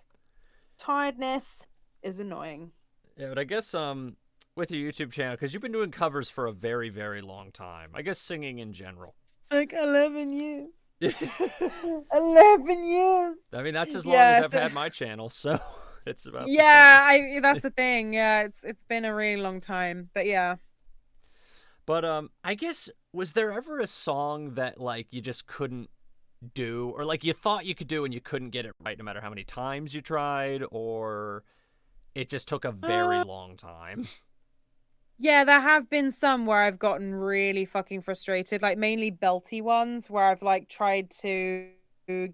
Tiredness is annoying. Yeah, but I guess with your YouTube channel, because you've been doing covers for a very, very long time. I guess singing in general. Like 11 years. 11 years. I mean, that's as long as I've had my channel, so it's about that's the thing. Yeah, it's been a really long time, but yeah. But I guess, was there ever a song that like you just couldn't do, or like you thought you could do and you couldn't get it right no matter how many times you tried, or it just took a very long time? Yeah, there have been some where I've gotten really fucking frustrated, like mainly belty ones where I've like tried to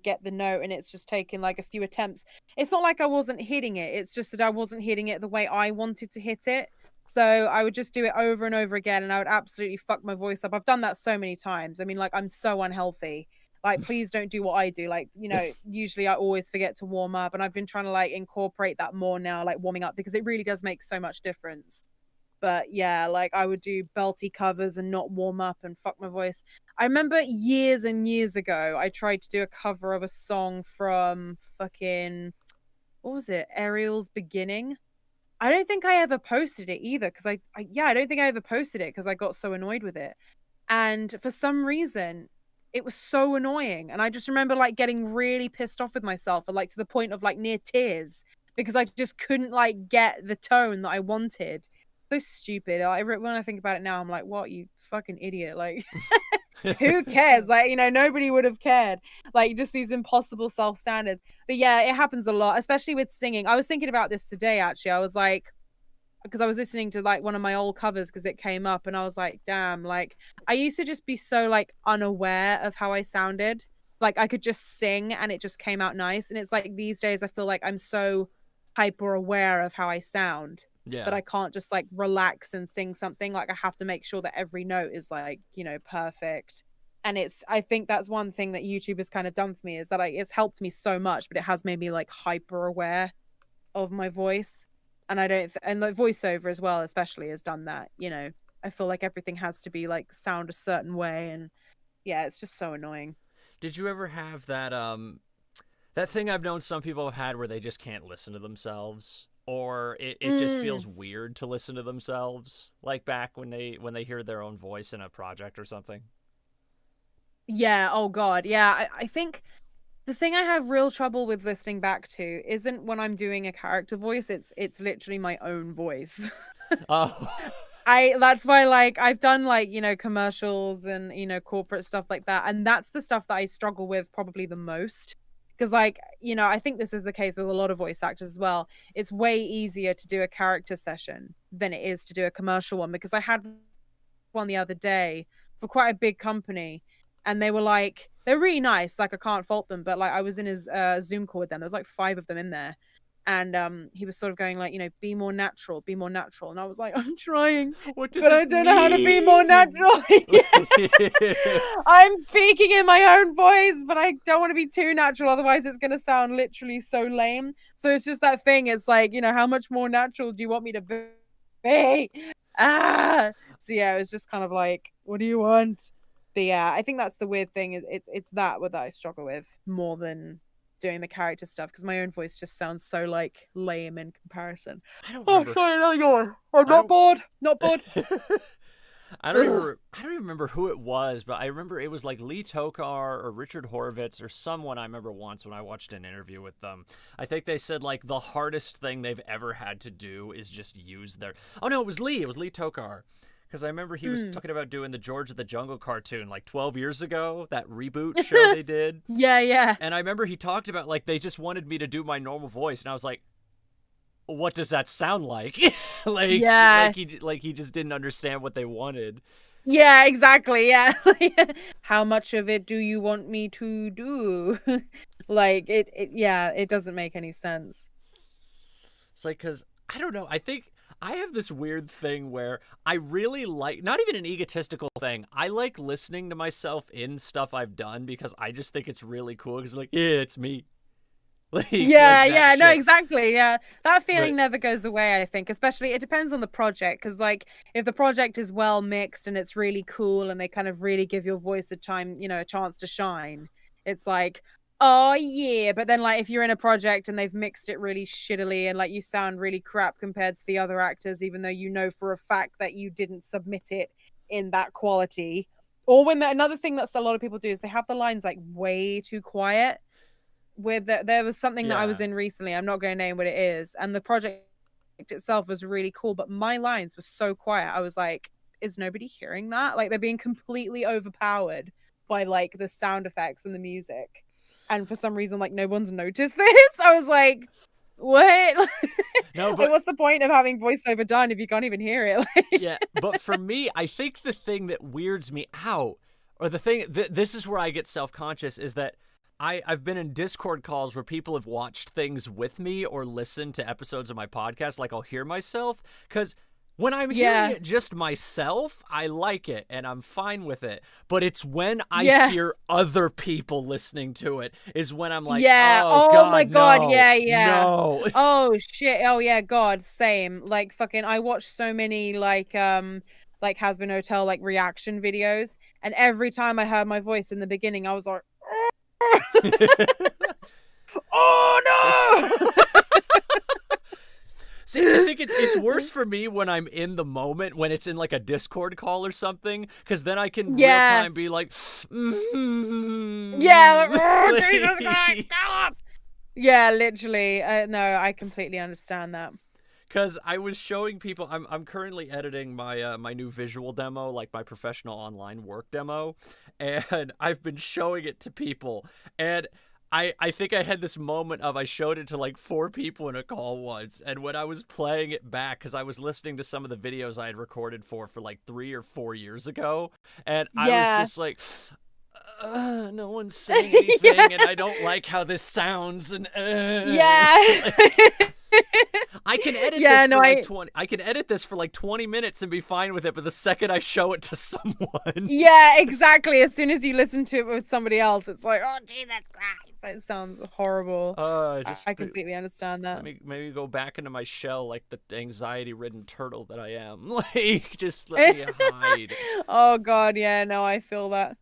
get the note and it's just taken like a few attempts. It's not like I wasn't hitting it. It's just that I wasn't hitting it the way I wanted to hit it. So I would just do it over and over again and I would absolutely fuck my voice up. I've done that so many times. I mean, like, I'm so unhealthy. Like, please don't do what I do. Like, usually I always forget to warm up and I've been trying to like incorporate that more now, like warming up, because it really does make so much difference. But yeah, like I would do belty covers and not warm up and fuck my voice. I remember years and years ago, I tried to do a cover of a song from fucking, what was it? Ariel's Beginning. I don't think I ever posted it either because I don't think I ever posted it because I got so annoyed with it. And for some reason, it was so annoying. And I just remember like getting really pissed off with myself and like to the point of like near tears because I just couldn't like get the tone that I wanted. So stupid. When I think about it now, I'm like, what, you fucking idiot. Like, who cares? Like, nobody would have cared. Like, just these impossible self-standards. But yeah, it happens a lot, especially with singing. I was thinking about this today, actually. I was like, because I was listening to like one of my old covers because it came up and I was like, damn, like I used to just be so like unaware of how I sounded. Like I could just sing and it just came out nice. And it's like these days I feel like I'm so hyper aware of how I sound. that I can't just like relax and sing something. Like I have to make sure that every note is like, you know, perfect. And I think that's one thing that YouTube has kind of done for me, is that it's helped me so much, but it has made me like hyper aware of my voice. And and the voiceover as well, especially, has done that. You know, I feel like everything has to be like sound a certain way. And yeah, it's just so annoying. Did you ever have that thing I've known some people have had where they just can't listen to themselves, or it just feels weird to listen to themselves, like back when they hear their own voice in a project or something? Yeah, oh god. Yeah, I think the thing I have real trouble with listening back to isn't when I'm doing a character voice, it's literally my own voice. Oh. That's why, like, I've done like, you know, commercials and, you know, corporate stuff like that, and that's the stuff that I struggle with probably the most. Because, like, you know, I think this is the case with a lot of voice actors as well. It's way easier to do a character session than it is to do a commercial one, because I had one the other day for quite a big company, and they're really nice, like I can't fault them, but like I was in his Zoom call with them. There's like 5 of them in there, and he was sort of going like, you know, be more natural, and I was like, I'm trying, What does but it I don't know how to be more mean? natural. I'm speaking in my own voice, but I don't want to be too natural, otherwise it's going to sound literally so lame. So it's just that thing, it's like, you know, how much more natural do you want me to be? So yeah, it was just kind of like, what do you want? But yeah, I think that's the weird thing, is it's that what I struggle with more than doing the character stuff, because my own voice just sounds so like lame in comparison. I don't Oh, remember. sorry, no, yawn. I'm not bored. Not bored. I don't even remember who it was, but I remember it was like Lee Tokar or Richard Horvitz or someone. I remember once when I watched an interview with them, I think they said like the hardest thing they've ever had to do is just use their... Oh no, it was Lee Tokar. Because I remember he was talking about doing the George of the Jungle cartoon like 12 years ago, that reboot show they did. Yeah. And I remember he talked about like they just wanted me to do my normal voice, and I was like, what does that sound like? like he just didn't understand what they wanted. Yeah, exactly. Yeah. How much of it do you want me to do? Like it doesn't make any sense. It's like, because I don't know, I think I have this weird thing where I really like, not even an egotistical thing, I like listening to myself in stuff I've done because I just think it's really cool, because like, yeah, it's me. No, exactly. Yeah, that feeling never goes away, I think. Especially, it depends on the project, because like if the project is well mixed and it's really cool and they kind of really give your voice a chance to shine, it's like, oh yeah. But then like if you're in a project and they've mixed it really shittily and like you sound really crap compared to the other actors, even though you know for a fact that you didn't submit it in that quality, or when another thing that a lot of people do is they have the lines like way too quiet. There was something that I was in recently, I'm not going to name what it is, and the project itself was really cool, but my lines were so quiet. I was like, is nobody hearing that? Like, they're being completely overpowered by like the sound effects and the music, and for some reason like no one's noticed this. I was like, what? No, but like, what's the point of having voiceover done if you can't even hear it? Yeah, but for me, I think the thing that weirds me out, or the thing this is where I get self-conscious, is that I've been in Discord calls where people have watched things with me or listened to episodes of my podcast. Like, I'll hear myself, because when I'm hearing it just myself, I like it and I'm fine with it. But it's when I hear other people listening to it is when I'm like, oh my god, no, no. Oh shit, oh yeah, god, same. Like fucking, I watch so many like Hazbin Hotel like reaction videos, and every time I heard my voice in the beginning, I was like, oh no. See, I think it's worse for me when I'm in the moment, when it's in like a Discord call or something, because then I can real time be like, Jesus Christ, stop. Yeah, literally. No, I completely understand that. Because I was showing people, I'm currently editing my my new visual demo, like my professional online work demo, and I've been showing it to people, and I think I had this moment of, I showed it to like 4 people in a call once, and when I was playing it back, because I was listening to some of the videos I had recorded for like 3 or 4 years ago, and I was just like, no one's saying anything, and I don't like how this sounds, and I can edit this for like 20. I can edit this for like 20 minutes and be fine with it, but the second I show it to someone. Yeah, exactly. As soon as you listen to it with somebody else, it's like, oh, Jesus Christ. It sounds horrible. I completely understand that. Maybe go back into my shell like the anxiety-ridden turtle that I am. Like, just let me hide. Oh, God, yeah, no, I feel that.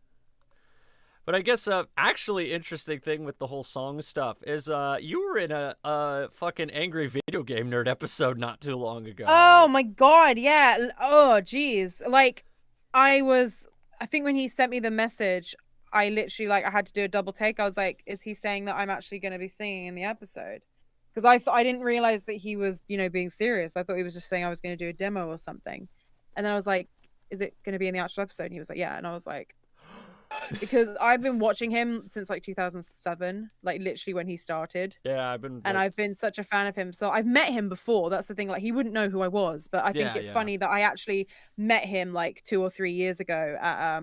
But I guess actually interesting thing with the whole song stuff is you were in a fucking Angry Video Game Nerd episode not too long ago. Oh, my God, yeah. Oh, geez. Like, I think when he sent me the message, I literally, like, I had to do a double take. I was like, is he saying that I'm actually going to be singing in the episode? Because I didn't realize that he was, being serious. I thought he was just saying I was going to do a demo or something. And then I was like, is it going to be in the actual episode? And he was like, yeah. And I was like, because I've been watching him since like 2007, like literally when he started. Yeah, I've been such a fan of him. So I've met him before. That's the thing. Like, he wouldn't know who I was, but I think it's funny that I actually met him like 2 or 3 years ago at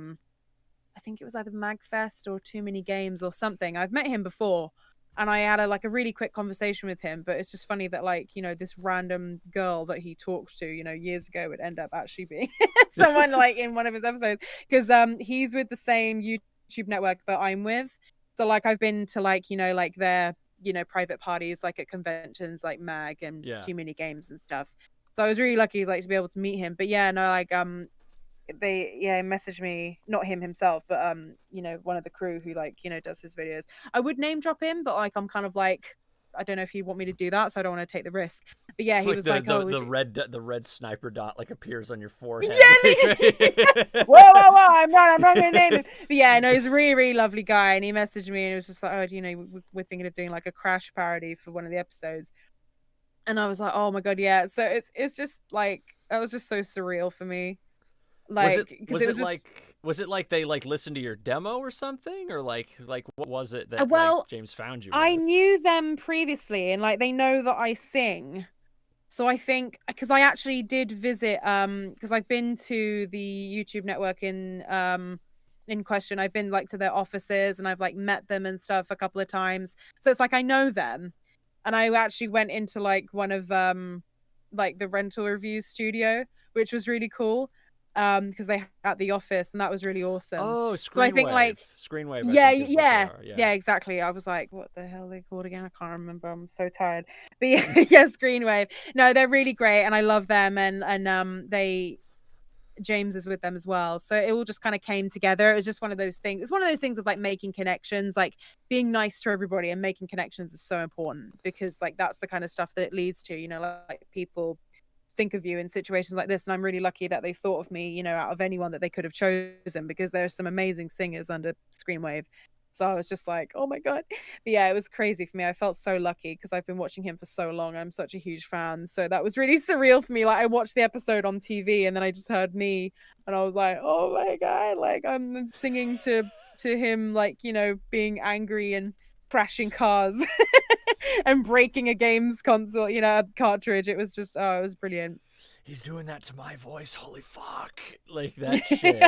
I think it was either MagFest or Too Many Games or something. I've met him before, and I had a really quick conversation with him. But it's just funny that like this random girl that he talked to years ago would end up actually being someone like in one of his episodes, because he's with the same YouTube network that I'm with. So like I've been to like their private parties like at conventions like Mag and Too Many Games and stuff. So I was really lucky like to be able to meet him. But yeah, no, like they messaged me, not him himself, but one of the crew who like does his videos. I would name drop him, but like I'm kind of like, I don't know if he'd want me to do that, so I don't want to take the risk. But yeah, he was like, the red sniper dot like appears on your forehead. Yeah, whoa, I'm not gonna name him. But yeah, no, he's a really, really lovely guy, and he messaged me and it was just like, oh, we're thinking of doing like a Crash parody for one of the episodes. And I was like, oh my God, yeah. So it's just like, that was just so surreal for me. Like, was it like they like listened to your demo or something, or like what was it that like, James found you with? I knew them previously, and like they know that I sing. So I think because I actually did visit because I've been to the YouTube network in question. I've been like to their offices and I've like met them and stuff a couple of times. So it's like I know them. And I actually went into like one of like the rental review studio, which was really cool. Because they had the office, and that was really awesome. Oh, Screenwave. So I think like Screenwave. Yeah, exactly. I was like, what the hell are they called again? I can't remember. I'm so tired. But yeah, Screenwave. No, they're really great, and I love them. And James is with them as well. So it all just kind of came together. It was just one of those things. It's one of those things of like making connections, like being nice to everybody and making connections is so important, because like that's the kind of stuff that it leads to. Like people think of you in situations like this, and I'm really lucky that they thought of me out of anyone that they could have chosen, because there's some amazing singers under Screenwave. So I was just like, oh my God. But yeah, it was crazy for me. I felt so lucky because I've been watching him for so long. I'm such a huge fan, so that was really surreal for me. Like I watched the episode on TV and then I just heard me and I was like, oh my God, like I'm singing to him, like being angry and crashing cars and breaking a games console, a cartridge. It was just, it was brilliant. He's doing that to my voice. Holy fuck. Like that shit.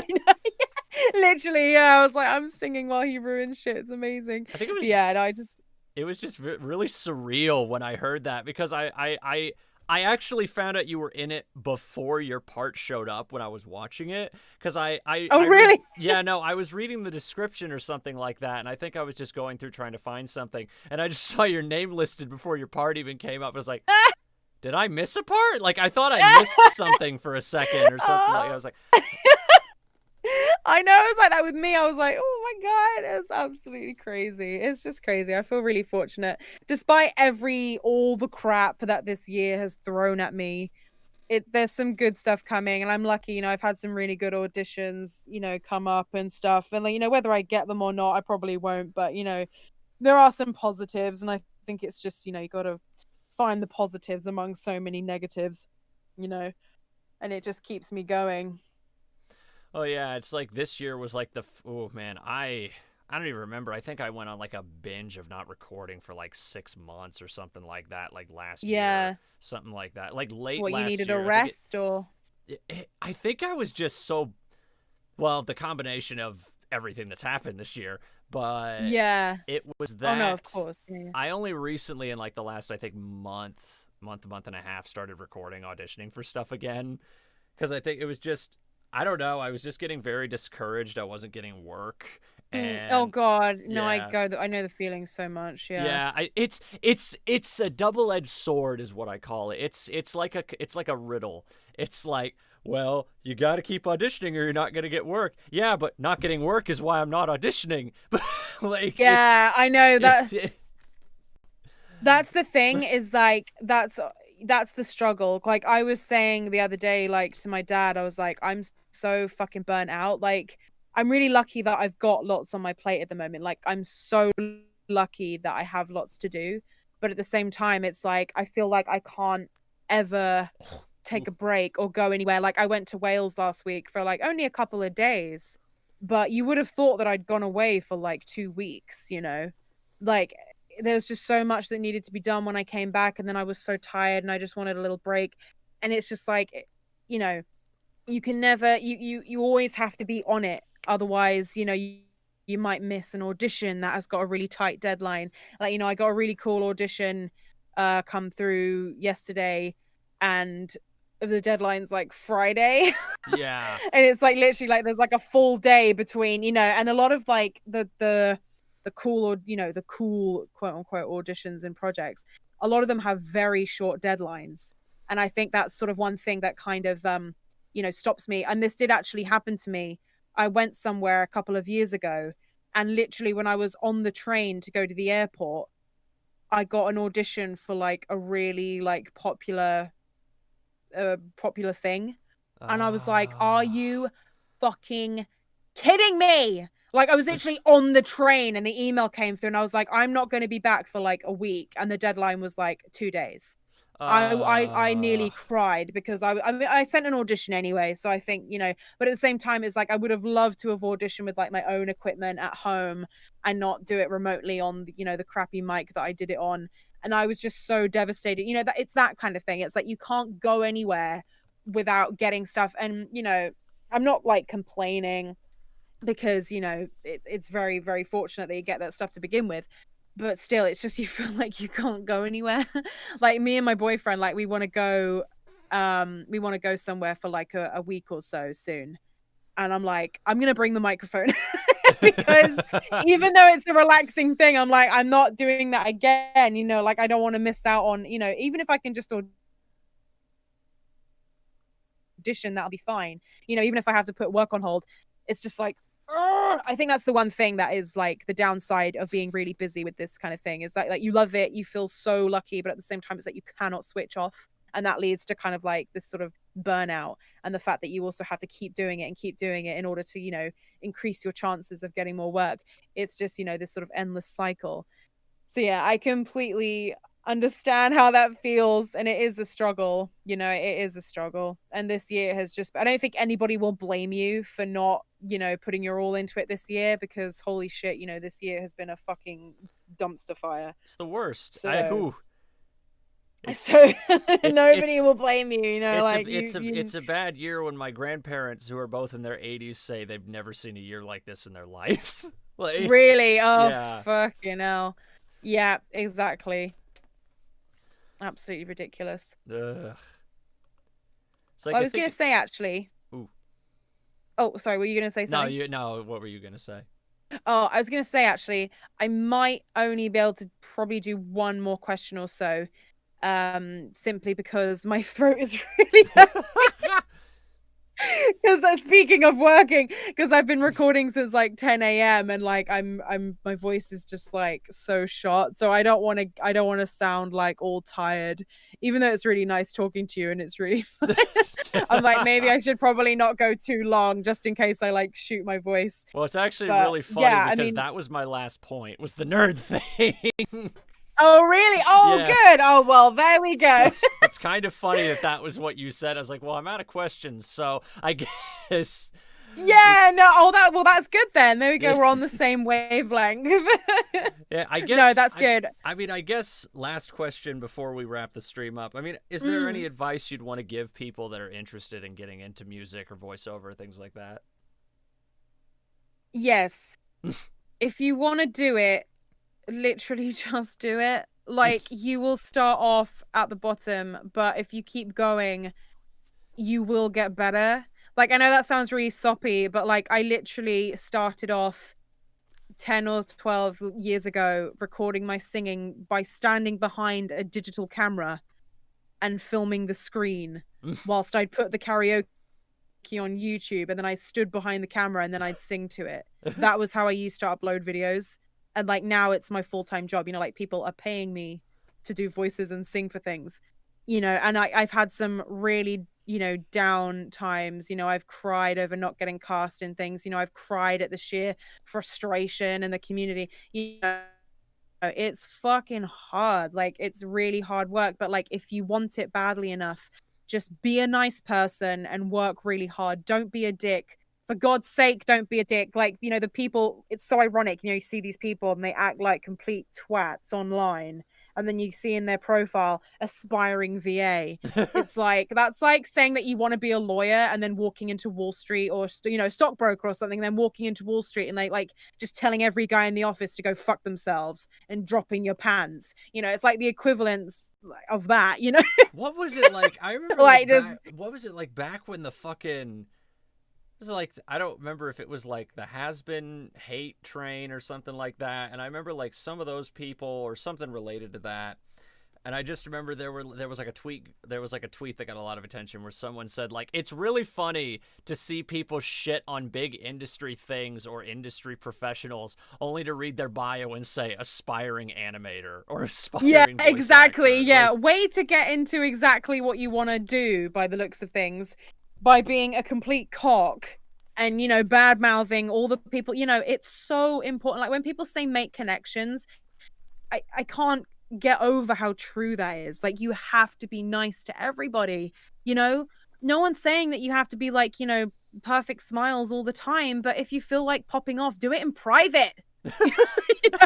Literally, yeah. I was like, I'm singing while he ruins shit. It's amazing. I think it was, it was just really surreal when I heard that, because I actually found out you were in it before your part showed up when I was watching it. Because really? Yeah, no, I was reading the description or something like that, and I think I was just going through trying to find something, and I just saw your name listed before your part even came up. I was like, did I miss a part? Like, I thought I missed something for a second or something. Like, I was like... I know, it was like that with me. I was like, oh my God, it's absolutely crazy. It's just crazy. I feel really fortunate. Despite all the crap that this year has thrown at me, there's some good stuff coming, and I'm lucky, I've had some really good auditions, come up and stuff. And like, whether I get them or not, I probably won't, but there are some positives, and I think it's just, you gotta find the positives among so many negatives, and it just keeps me going. Oh yeah, it's like this year was like oh man, I don't even remember. I think I went on like a binge of not recording for like 6 months or something like that, like last year, something like that, like late last year. You needed a rest, or? I think I was just so, well, the combination of everything that's happened this year, but yeah, it was that. Oh no, of course. Yeah. I only recently, in like the last, I think, month, month and a half, started recording, auditioning for stuff again. Because I think it was just, I don't know, I was just getting very discouraged. I wasn't getting work. Oh And God, no, yeah. I know the feeling so much. Yeah. Yeah, it's a double-edged sword is what I call it. It's like a riddle. It's like, well, you got to keep auditioning or you're not going to get work. Yeah, but not getting work is why I'm not auditioning. But like Yeah, I know that. it, That's the thing, is like that's the struggle. Like I was saying the other day, like to my dad, I was like, I'm so fucking burnt out. Like I'm really lucky that I've got lots on my plate at the moment. Like I'm so lucky that I have lots to do. But at the same time, it's like I feel like I can't ever take a break or go anywhere. Like I went to Wales last week for like only a couple of days, but you would have thought that I'd gone away for like 2 weeks, you know? Like there's just so much that needed to be done when I came back, and then I was so tired and I just wanted a little break. And it's just like, you know, you can never you always have to be on it. Otherwise, you know, you might miss an audition that has got a really tight deadline. Like, you know, I got a really cool audition come through yesterday, and the deadline's like Friday. yeah. And it's like literally like there's like a full day between, you know, and a lot of like the cool, or you know, the cool quote unquote auditions and projects, a lot of them have very short deadlines. And I think that's sort of one thing that kind of you know, stops me. And this did actually happen to me. I went somewhere a couple of years ago, and literally when I was on the train to go to the airport, I got an audition for like a really like popular thing. And I was like, are Ah. you fucking kidding me? Like I was literally on the train and the email came through and I was like, I'm not going to be back for like a week. And the deadline was like 2 days. I nearly cried because I mean, I sent an audition anyway. So I think, you know, but at the same time, it's like I would have loved to have auditioned with like my own equipment at home and not do it remotely on, you know, the crappy mic that I did it on. And I was just so devastated. You know, that it's that kind of thing. It's like you can't go anywhere without getting stuff. And, you know, I'm not like complaining because, you know, it's very, very fortunate that you get that stuff to begin with. But still, it's just you feel like you can't go anywhere. Like me and my boyfriend, like we want to go somewhere for like a week or so soon. And I'm like, I'm gonna bring the microphone because even though it's a relaxing thing, I'm like, I'm not doing that again, you know, like I don't want to miss out on, you know, even if I can just audition, that'll be fine. You know, even if I have to put work on hold, it's just like, ugh. I think that's the one thing that is like the downside of being really busy with this kind of thing, is that like you love it, you feel so lucky, but at the same time, it's like you cannot switch off. And that leads to kind of like this sort of burnout, and the fact that you also have to keep doing it and keep doing it in order to, you know, increase your chances of getting more work. It's just, you know, this sort of endless cycle. So yeah, I completely understand how that feels, and it is a struggle. You know, it is a struggle. And this year has just, I don't think anybody will blame you for not, you know, putting your all into it this year, because holy shit, you know, this year has been a fucking dumpster fire. It's the worst. So It's so nobody it's will blame you, you know, like it's a bad year when my grandparents, who are both in their 80s, say they've never seen a year like this in their life. Like, really, oh yeah. fucking hell. Yeah, exactly. Absolutely ridiculous. Ugh. It's like I was gonna say actually. Ooh. Oh, sorry, were you gonna say something? No, what were you gonna say? Oh, I was gonna say actually, I might only be able to probably do one more question or so, simply because my throat is really because speaking of working, because I've been recording since like 10 a.m. and like I'm my voice is just like so shot, so I don't want to sound like all tired, even though it's really nice talking to you and it's really fun. I'm like, maybe I should probably not go too long just in case I like shoot my voice. Well, it's actually But really funny yeah, I because mean, that was my last point, was the nerd thing. oh really? Oh Yeah. good. Oh well, there we go. So it's kind of funny that was what you said. I was like, well, I'm out of questions, so I guess. Yeah, no, that's good then. There we go. We're on the same wavelength. Yeah, I guess. No, that's good. I mean, I guess last question before we wrap the stream up. I mean, is there any advice you'd want to give people that are interested in getting into music or voiceover, things like that? Yes. If you want to do it, literally just do it. like you will start off at the bottom, but if you keep going, you will get better. Like, I know that sounds really soppy, but like I literally started off 10 or 12 years ago recording my singing by standing behind a digital camera and filming the screen whilst I'd put the karaoke on YouTube, and then I stood behind the camera and then I'd sing to it. That was how I used to upload videos. And like now it's my full-time job, you know, like people are paying me to do voices and sing for things, you know, and I've had some really, you know, down times, you know, I've cried over not getting cast in things, you know, I've cried at the sheer frustration in the community, you know, it's fucking hard. Like, it's really hard work, but like if you want it badly enough, just be a nice person and work really hard. Don't be a dick. For God's sake, don't be a dick. Like, you know, the people, it's so ironic, you know, you see these people and they act like complete twats online, and then you see in their profile aspiring VA. It's like, that's like saying that you want to be a lawyer and then walking into Wall Street, or, you know, stockbroker or something, and then walking into Wall Street and like just telling every guy in the office to go fuck themselves and dropping your pants. You know, it's like the equivalence of that, you know? What was it like? I remember Like, what was it like back when the fucking, it was like, I don't remember if it was like the Hazbin hate train or something like that. And I remember like some of those people or something related to that. And I just remember there was like a tweet that got a lot of attention where someone said like, it's really funny to see people shit on big industry things or industry professionals only to read their bio and say aspiring animator or aspiring voice exactly actor. yeah Like, way to get into exactly what you want to do by the looks of things, by being a complete cock and, you know, bad mouthing all the people, you know. It's so important. Like when people say make connections, I can't get over how true that is. Like, you have to be nice to everybody, you know. No one's saying that you have to be like, you know, perfect smiles all the time, but if you feel like popping off, do it in private. You know?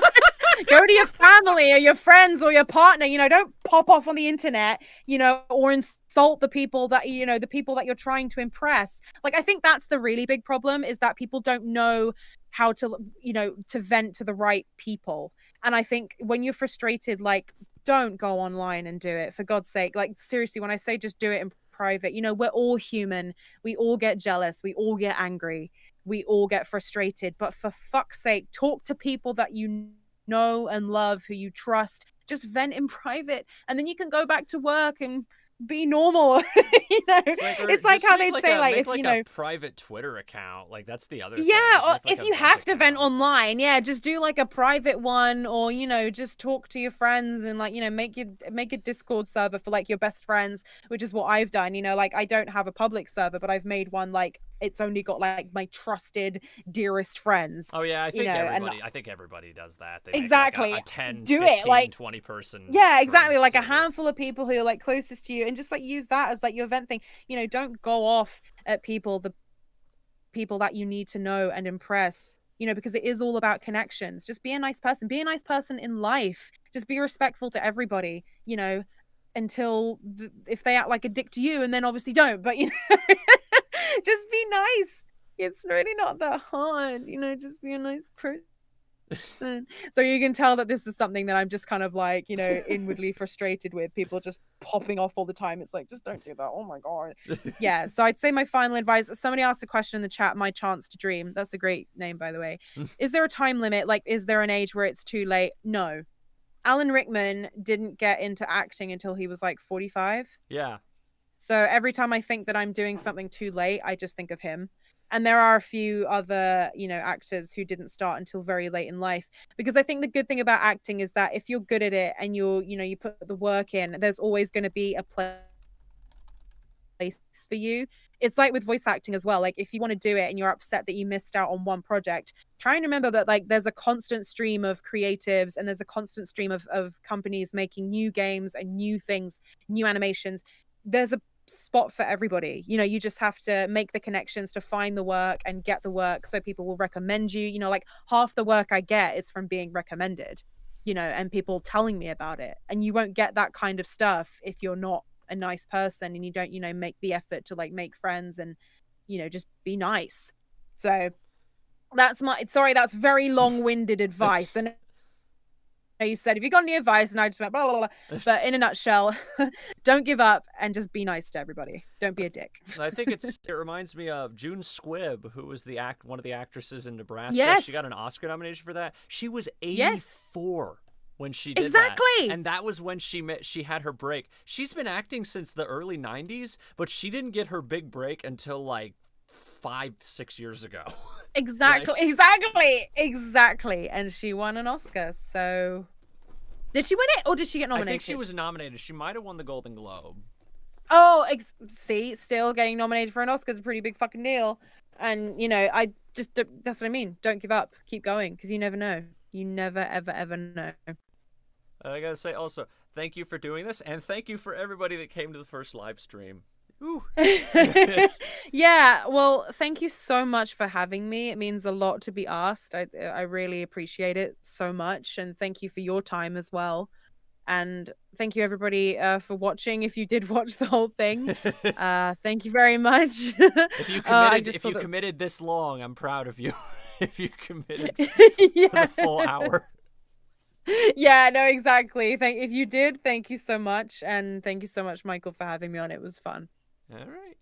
Go to your family or your friends or your partner, you know, don't pop off on the internet, you know, or insult the people that, you know, the people that you're trying to impress. Like, I think that's the really big problem, is that people don't know how to, you know, to vent to the right people. And I think when you're frustrated, like, don't go online and do it, for God's sake. Like, seriously, when I say just do it in private, you know, we're all human. We all get jealous. We all get angry. We all get frustrated. But for fuck's sake, talk to people that you know and love, who you trust. Just vent in private, and then you can go back to work and be normal. You know, it's like how they'd say, like, if like you know, a private Twitter account, like that's the other thing. yeah, or Like if you have to vent online, yeah, just do like a private one, or, you know, just talk to your friends and, like, you know, make a Discord server for like your best friends, which is what I've done. You know, like, I don't have a public server, but I've made one, like, it's only got like my trusted, dearest friends. Oh yeah, you know, I think everybody does that. They exactly make like a 10, do 15, it like 20 person. yeah, exactly, like a server. handful of people who are like closest to you, and just like use that as like your event thing. You know, don't go off at the people that you need to know and impress, you know, because it is all about connections. Just be a nice person. Be a nice person in life. Just be respectful to everybody, you know, until if they act like a dick to you, and then obviously don't. But, you know, just be nice. It's really not that hard, you know, just be a nice person. So you can tell that this is something that I'm just kind of like, you know, inwardly frustrated with, people just popping off all the time. It's like, just don't do that. Oh my God. Yeah. So I'd say my final advice, somebody asked a question in the chat, My Chance to Dream. That's a great name, by the way. Is there a time limit? Like, is there an age where it's too late? No. Alan Rickman didn't get into acting until he was like 45. Yeah. So every time I think that I'm doing something too late, I just think of him. And there are a few other, you know, actors who didn't start until very late in life. Because I think the good thing about acting is that if you're good at it and you're, you know, you put the work in, there's always going to be a place for you. It's like with voice acting as well. Like, if you want to do it and you're upset that you missed out on one project, try and remember that, like, there's a constant stream of creatives, and there's a constant stream of companies making new games and new things, new animations. There's a spot for everybody. You know, you just have to make the connections to find the work and get the work, so people will recommend you. You know, like, half the work I get is from being recommended, you know, and people telling me about it. And you won't get that kind of stuff if you're not a nice person and you don't, you know, make the effort to, like, make friends and, you know, just be nice. So that's very long-winded advice. And you said, if you got any advice, and I just went blah blah blah. But in a nutshell, don't give up and just be nice to everybody. Don't be a dick. I think it reminds me of June Squibb, who was one of the actresses in Nebraska. Yes. She got an Oscar nomination for that. She was 84 when she did Exactly. that. And that was when she had her break. She's been acting since the early 90s, but she didn't get her big break until like 5-6 years ago. Exactly. Exactly. And she won an Oscar. So did she win it or did she get nominated? I think she was nominated. She might have won the Golden Globe. Oh, see, still getting nominated for an Oscar is a pretty big fucking deal. And, you know, that's what I mean. Don't give up. Keep going, because you never know. You never, ever, ever know. I gotta say also, thank you for doing this, and thank you for everybody that came to the first live stream. Yeah, well, thank you so much for having me. It means a lot to be asked. I really appreciate it so much, and thank you for your time as well. And thank you everybody for watching. If you did watch the whole thing, thank you very much. If you committed this long, I'm proud of you. If you committed for the full hour. Yeah, no, exactly. If you did, thank you so much, and thank you so much, Michael, for having me on. It was fun. All right.